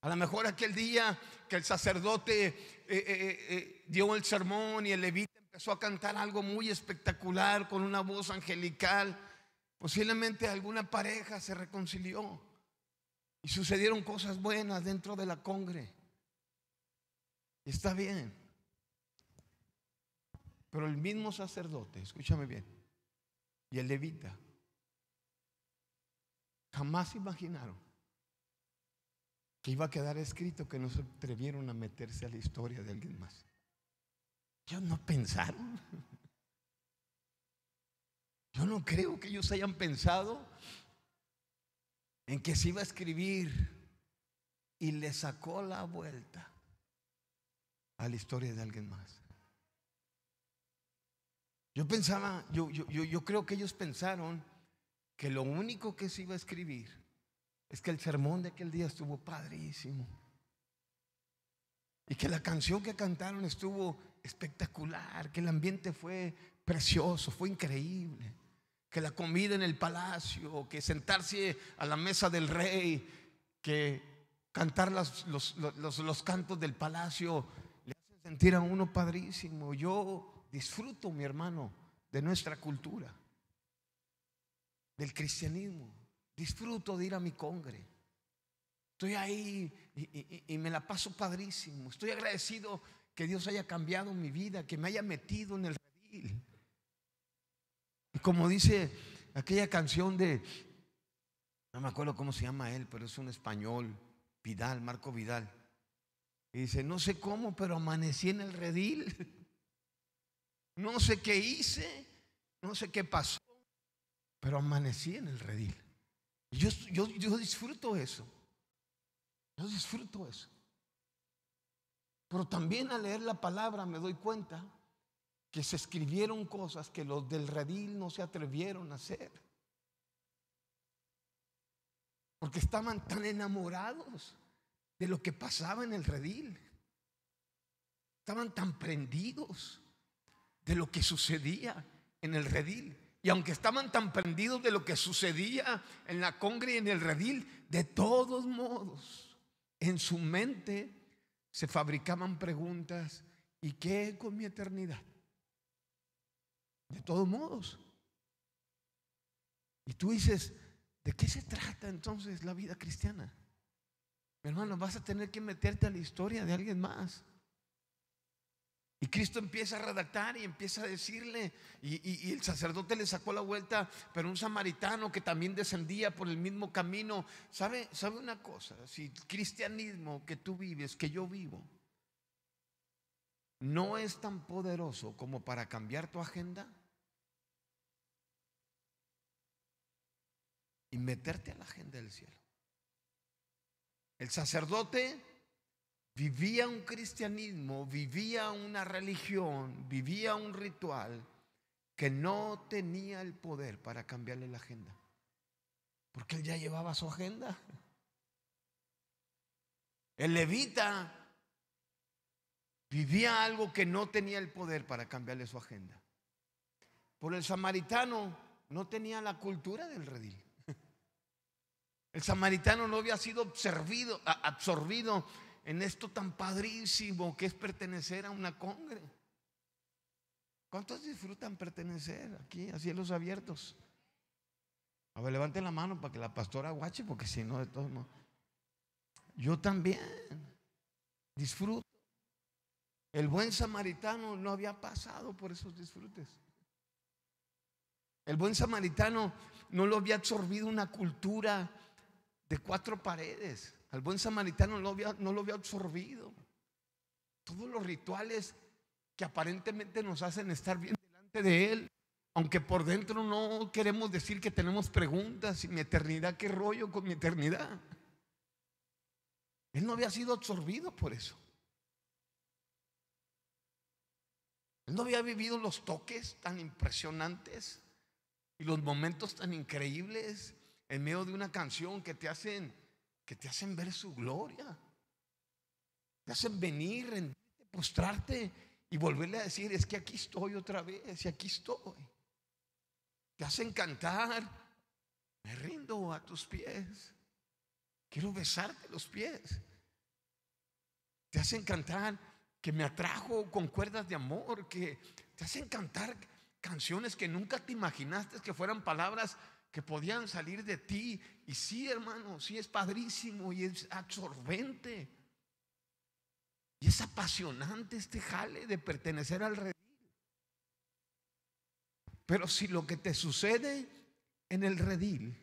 A lo mejor aquel día que el sacerdote dio el sermón y el levita empezó a cantar algo muy espectacular con una voz angelical, posiblemente alguna pareja se reconcilió y sucedieron cosas buenas dentro de la congre. Está bien. Pero el mismo sacerdote, escúchame bien, y el levita jamás imaginaron que iba a quedar escrito que no se atrevieron a meterse a la historia de alguien más. Ellos no pensaron. Yo no creo que ellos hayan pensado en que se iba a escribir y le sacó la vuelta a la historia de alguien más. Yo creo que ellos pensaron que lo único que se iba a escribir es que el sermón de aquel día estuvo padrísimo y que la canción que cantaron estuvo espectacular, que el ambiente fue precioso, fue increíble, que la comida en el palacio, que sentarse a la mesa del rey, que cantar los cantos del palacio le hacen sentir a uno padrísimo. Yo disfruto, mi hermano, de nuestra cultura, del cristianismo. Disfruto de ir a mi congre. Estoy ahí y me la paso padrísimo. Estoy agradecido que Dios haya cambiado mi vida, que me haya metido en el redil. Y como dice aquella canción de, no me acuerdo cómo se llama él, pero es un español, Vidal, Marco Vidal. Y dice, no sé cómo, pero amanecí en el redil. No sé qué hice, no sé qué pasó, pero amanecí en el redil. Y yo disfruto eso. Yo disfruto eso. Pero también al leer la palabra me doy cuenta que se escribieron cosas que los del redil no se atrevieron a hacer, porque estaban tan enamorados de lo que pasaba en el redil. Estaban tan prendidos de lo que sucedía en el redil. Y aunque estaban tan prendidos de lo que sucedía en la congre y en el redil, de todos modos, en su mente se fabricaban preguntas: ¿y qué con mi eternidad? De todos modos. Y tú dices, ¿de qué se trata entonces la vida cristiana? Mi hermano, vas a tener que meterte a la historia de alguien más. Y Cristo empieza a redactar y empieza a decirle, y el sacerdote le sacó la vuelta, pero un samaritano que también descendía por el mismo camino. ¿Sabe una cosa? Si el cristianismo que tú vives, que yo vivo, no es tan poderoso como para cambiar tu agenda y meterte a la agenda del cielo. El sacerdote vivía un cristianismo, vivía una religión, vivía un ritual que no tenía el poder para cambiarle la agenda, porque él ya llevaba su agenda. El levita vivía algo que no tenía el poder para cambiarle su agenda. Por el samaritano no tenía la cultura del redil. El samaritano no había sido absorbido en esto tan padrísimo que es pertenecer a una congre. ¿Cuántos disfrutan pertenecer aquí a cielos abiertos? A ver, levanten la mano para que la pastora guache, porque si no, de todos modos. Yo también disfruto. El buen samaritano no había pasado por esos disfrutes. El buen samaritano no lo había absorbido una cultura de 4 paredes. Al buen samaritano no lo había absorbido todos los rituales que aparentemente nos hacen estar bien delante de él, aunque por dentro no queremos decir que tenemos preguntas: ¿y mi eternidad? ¿Qué rollo con mi eternidad? Él no había sido absorbido por eso. Él no había vivido los toques tan impresionantes Y los momentos tan increíbles en medio de una canción que te hacen ver su gloria, te hacen venir, rendirte, postrarte y volverle a decir: es que aquí estoy otra vez y aquí estoy. Te hacen cantar: me rindo a tus pies, quiero besarte los pies. Te hacen cantar: que me atrajo con cuerdas de amor. Que te hacen cantar canciones que nunca te imaginaste que fueran palabras que podían salir de ti. Y sí, hermano, sí es padrísimo y es absorbente y es apasionante este jale de pertenecer al redil. Pero si lo que te sucede en el redil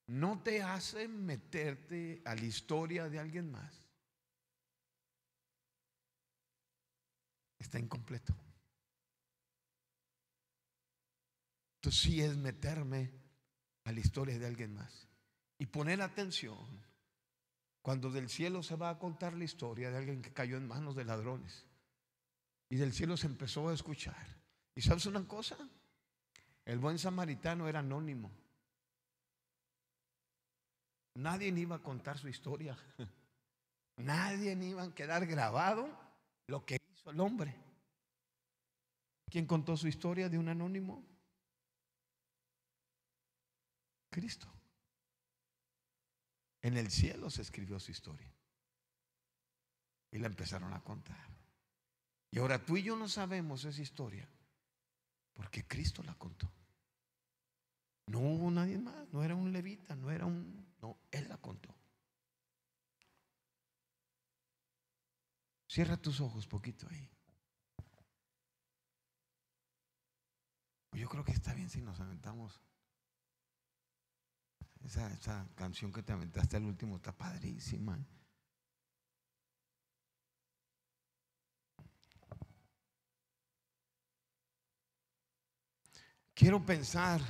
no te hace meterte a la historia de alguien más, está incompleto. Entonces sí es meterme a la historia de alguien más y poner atención cuando del cielo se va a contar la historia de alguien que cayó en manos de ladrones y del cielo se empezó a escuchar. ¿Y sabes una cosa? El buen samaritano era anónimo. Nadie iba a contar su historia. Nadie iba a quedar grabado lo que hizo el hombre. ¿Quién contó su historia de un anónimo? Cristo. En el cielo se escribió su historia y la empezaron a contar. Y ahora tú y yo no sabemos esa historia porque Cristo la contó. No hubo nadie más, no era un levita, no, Él la contó. Cierra tus ojos poquito ahí. Yo creo que está bien si nos aventamos. Esa canción que te aventaste al último está padrísima. Quiero pensar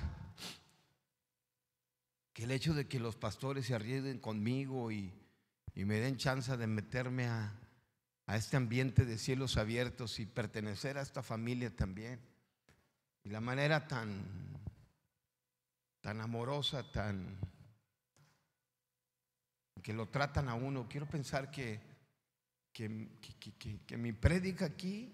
que el hecho de que los pastores se arriesguen conmigo y me den chance de meterme a este ambiente de cielos abiertos y pertenecer a esta familia también, y la manera tan amorosa, que lo tratan a uno, quiero pensar que mi prédica aquí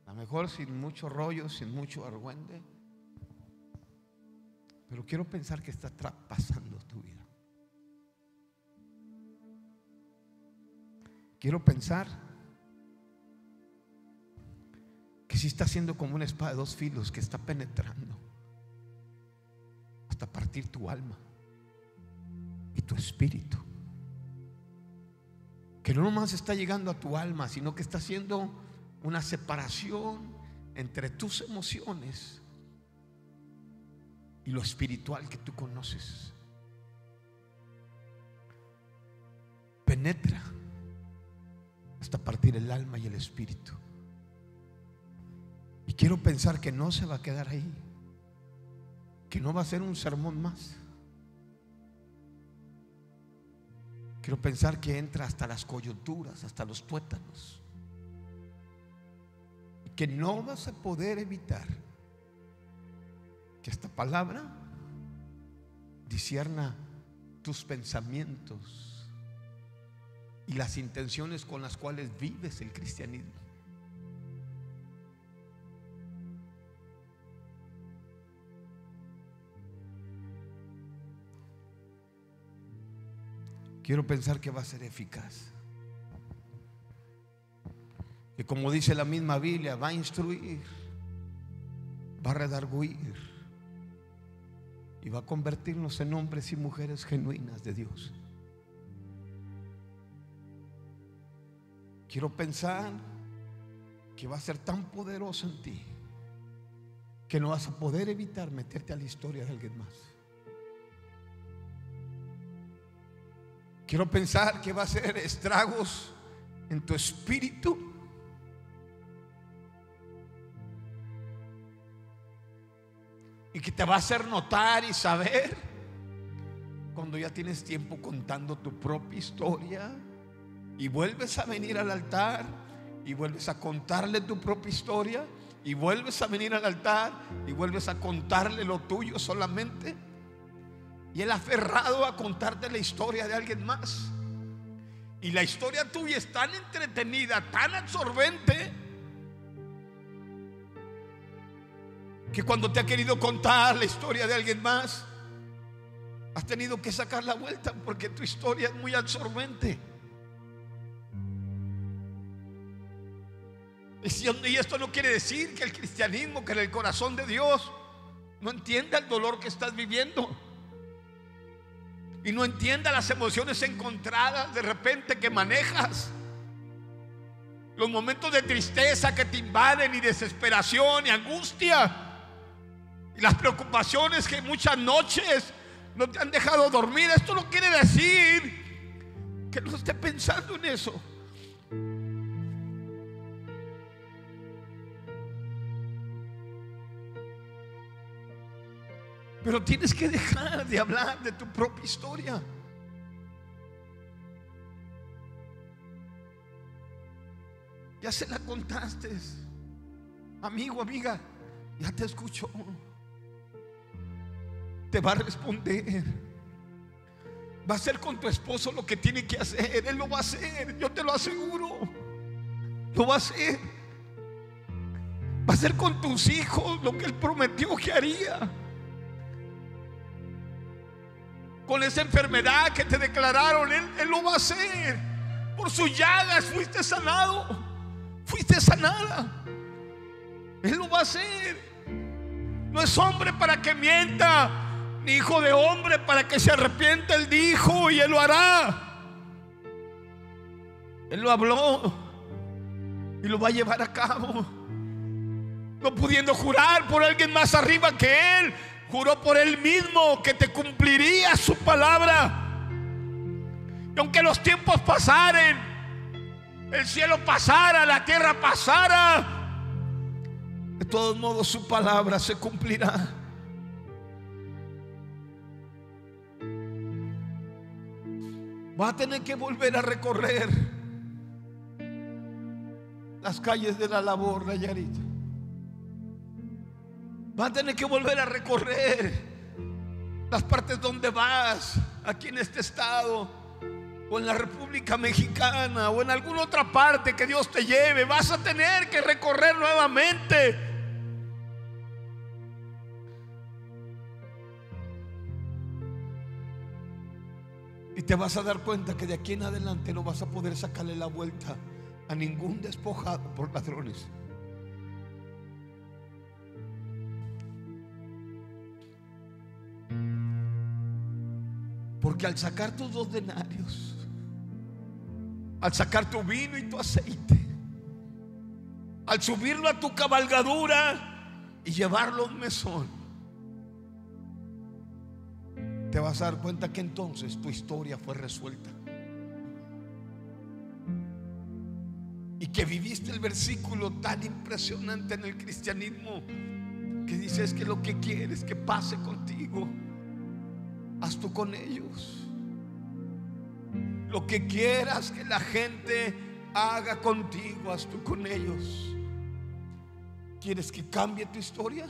a lo mejor sin mucho rollo, sin mucho argüende, pero quiero pensar que está traspasando tu vida. Quiero pensar que sí está siendo como una espada de dos filos que está penetrando hasta partir tu alma y tu espíritu. Que no nomás está llegando a tu alma, sino que está haciendo una separación entre tus emociones y lo espiritual que tú conoces. Penetra hasta partir el alma y el espíritu. Y quiero pensar que no se va a quedar ahí, que no va a ser un sermón más. Quiero pensar que entra hasta las coyunturas, hasta los tuétanos, y que no vas a poder evitar que esta palabra discierna tus pensamientos y las intenciones con las cuales vives el cristianismo. Quiero pensar que va a ser eficaz, que como dice la misma Biblia, va a instruir, va a redarguir y va a convertirnos en hombres y mujeres genuinas de Dios. Quiero pensar que va a ser tan poderoso en ti que no vas a poder evitar meterte a la historia de alguien más. Quiero pensar que va a hacer estragos en tu espíritu, y que te va a hacer notar y saber cuando ya tienes tiempo contando tu propia historia y vuelves a venir al altar y vuelves a contarle tu propia historia y vuelves a venir al altar y vuelves a contarle lo tuyo solamente, y él aferrado a contarte la historia de alguien más, y la historia tuya es tan entretenida, tan absorbente, que cuando te ha querido contar la historia de alguien más, has tenido que sacar la vuelta porque tu historia es muy absorbente. Y esto no quiere decir que el cristianismo, que en el corazón de Dios no entienda el dolor que estás viviendo y no entienda las emociones encontradas de repente que manejas, los momentos de tristeza que te invaden, y desesperación y angustia, y las preocupaciones que muchas noches no te han dejado dormir. Esto no quiere decir que no esté pensando en eso. Pero tienes que dejar de hablar de tu propia historia. Ya se la contaste, amigo, amiga, ya te escuchó. Te va a responder. Va a hacer con tu esposo lo que tiene que hacer. Él lo va a hacer, yo te lo aseguro. Lo va a hacer. Va a hacer con tus hijos lo que él prometió que haría. Con esa enfermedad que te declararon, él lo va a hacer. Por sus llagas fuiste sanado, fuiste sanada. Él lo va a hacer. No es hombre para que mienta, ni hijo de hombre para que se arrepienta. Él dijo y él lo hará. Él lo habló y lo va a llevar a cabo. No pudiendo jurar por alguien más arriba que él, juró por él mismo que te cumpliría su palabra. Y aunque los tiempos pasaren, el cielo pasara, la tierra pasara, de todos modos su palabra se cumplirá. Va a tener que volver a recorrer las calles de La Labor, Nayarit. Va a tener que volver a recorrer las partes donde vas, aquí en este estado, o en la República Mexicana, o en alguna otra parte que Dios te lleve. Vas a tener que recorrer nuevamente. Y te vas a dar cuenta que de aquí en adelante no vas a poder sacarle la vuelta a ningún despojado por ladrones. Porque al sacar tus 2 denarios, al sacar tu vino y tu aceite, al subirlo a tu cabalgadura y llevarlo a un mesón, te vas a dar cuenta que entonces tu historia fue resuelta. Y que viviste el versículo tan impresionante en el cristianismo que dice: es que lo que quieres que pase contigo, haz tú con ellos. Lo que quieras que la gente haga contigo, haz tú con ellos. ¿Quieres que cambie tu historia?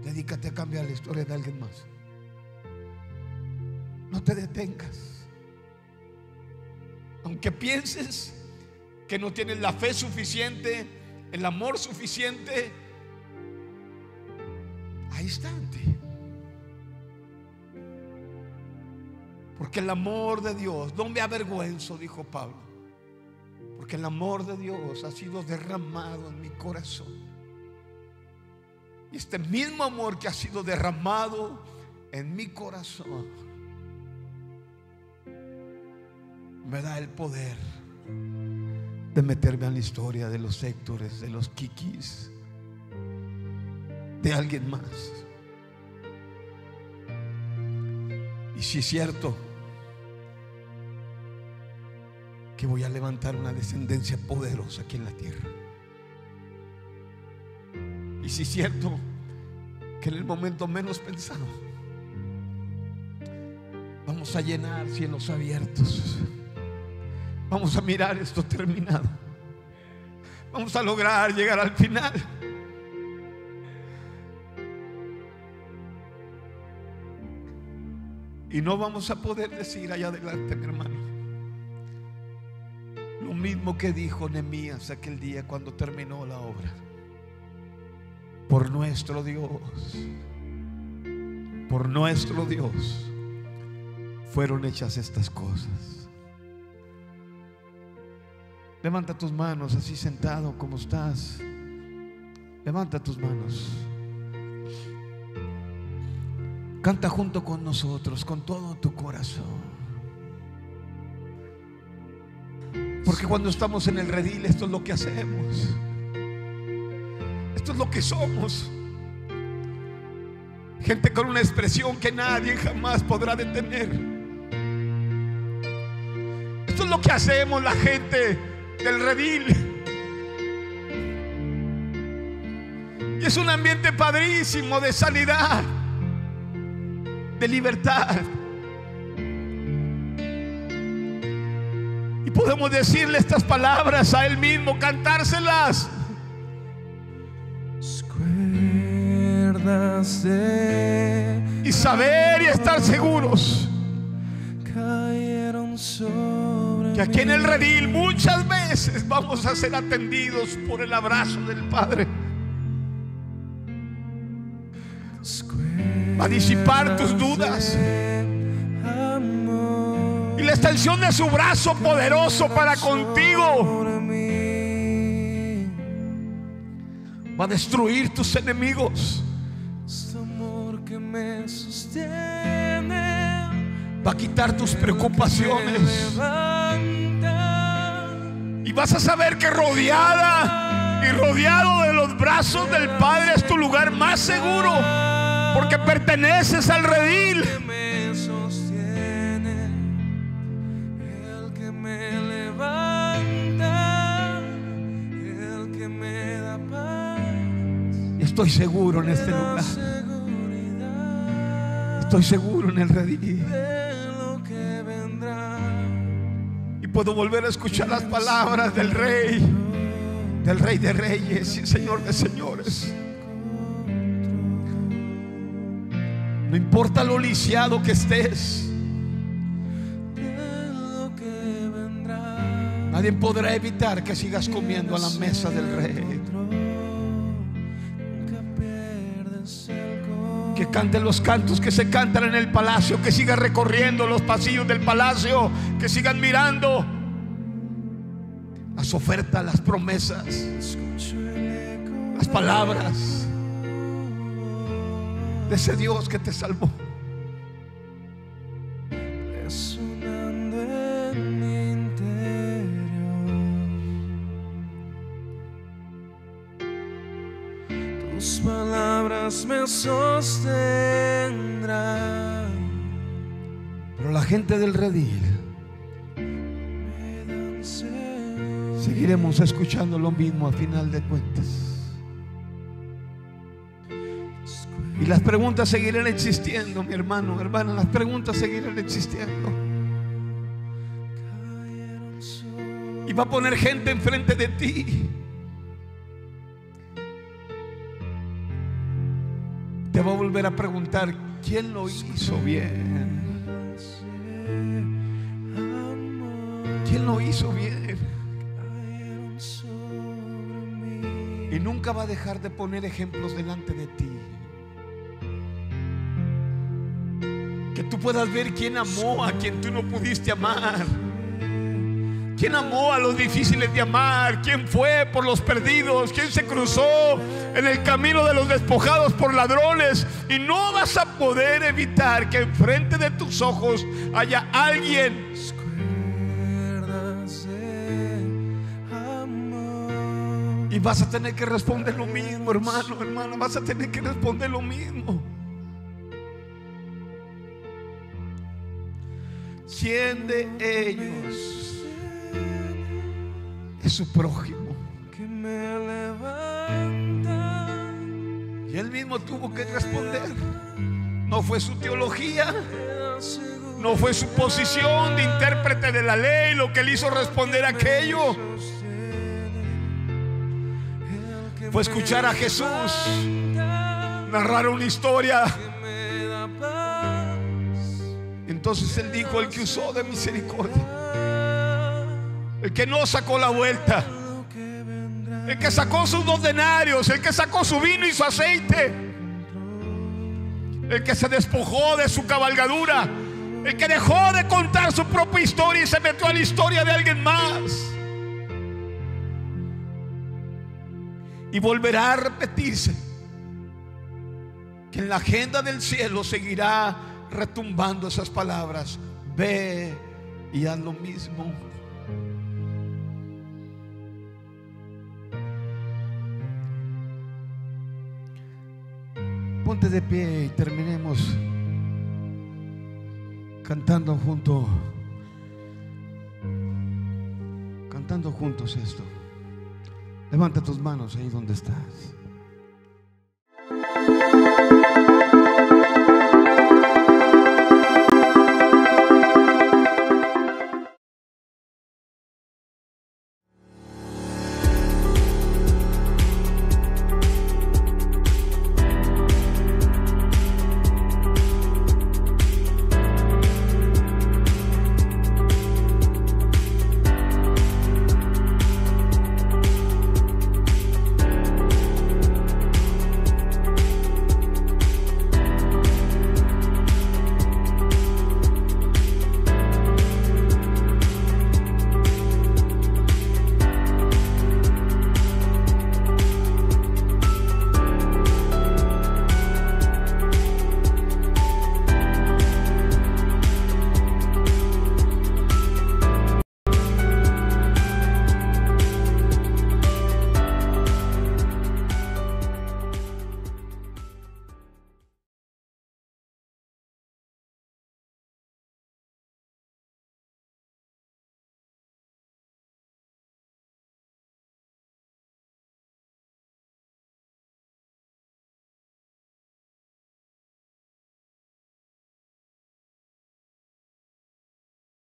Dedícate a cambiar la historia de alguien más. No te detengas. Aunque pienses que no tienes la fe suficiente, el amor suficiente, ahí está en ti. Porque el amor de Dios, no me avergüenzo, dijo Pablo, porque el amor de Dios ha sido derramado en mi corazón. Y este mismo amor que ha sido derramado en mi corazón me da el poder de meterme en la historia de los Héctores, de los Kikis, de alguien más. Y si es cierto que voy a levantar una descendencia poderosa aquí en la tierra. Y si es cierto que en el momento menos pensado Vamos a llenar cielos abiertos. Vamos a mirar esto terminado. Vamos a lograr llegar al final. Y no vamos a poder decir allá adelante, mi hermano, lo mismo que dijo Nehemías aquel día cuando terminó la obra. Por nuestro Dios fueron hechas estas cosas. Levanta tus manos así sentado como estás. Levanta tus manos. Canta junto con nosotros con todo tu corazón. Porque cuando estamos en el redil, esto es lo que hacemos. Esto es lo que somos. Gente con una expresión que nadie jamás podrá detener. Esto es lo que hacemos la gente del redil. Y es un ambiente padrísimo de sanidad, de libertad. Y podemos decirle estas palabras a Él mismo, cantárselas. Y saber y estar seguros que aquí en el redil muchas veces vamos a ser atendidos por el abrazo del Padre. Va a disipar tus dudas y la extensión de su brazo poderoso para contigo va a destruir tus enemigos. Va a quitar tus preocupaciones y vas a saber que rodeada y rodeado de los brazos del Padre es tu lugar más seguro, porque perteneces al redil. El que me levanta, el que me da paz. Estoy seguro en este lugar. Estoy seguro en el redil. Y puedo volver a escuchar las palabras del Rey de Reyes y Señor de Señores. No importa lo lisiado que estés, nadie podrá evitar que sigas comiendo a la mesa del Rey. Que canten los cantos que se cantan en el palacio, que sigan recorriendo los pasillos del palacio, que sigan mirando las ofertas, las promesas, las palabras de ese Dios que te salvó. Resonando en mi interior, tus palabras me sostendrán. Pero la gente del redil seguiremos escuchando lo mismo a final de cuentas. Y las preguntas seguirán existiendo, mi hermano, hermana, las preguntas seguirán existiendo. Y va a poner gente enfrente de ti. Te va a volver a preguntar, ¿quién lo hizo bien? ¿Quién lo hizo bien? Y nunca va a dejar de poner ejemplos delante de ti. Que tú puedas ver quién amó a quien tú no pudiste amar. ¿Quién amó a los difíciles de amar? ¿Quién fue por los perdidos? ¿Quién se cruzó en el camino de los despojados por ladrones? Y no vas a poder evitar que enfrente de tus ojos haya alguien y vas a tener que responder lo mismo, hermano, hermana. Vas a tener que responder lo mismo. ¿Quién de ellos es su prójimo? Que me levanta. Y él mismo tuvo que responder. No fue su teología, No fue su posición de intérprete de la ley lo que le hizo responder aquello. Fue escuchar a Jesús narrar una historia. Entonces él dijo: el que usó de misericordia, el que no sacó la vuelta, el que sacó sus 2 denarios, el que sacó su vino y su aceite, el que se despojó de su cabalgadura, el que dejó de contar su propia historia y se metió a la historia de alguien más. Y volverá a repetirse que en la agenda del cielo seguirá retumbando esas palabras: ve y haz lo mismo. Ponte de pie y terminemos cantando juntos esto. Levanta tus manos ahí donde estás.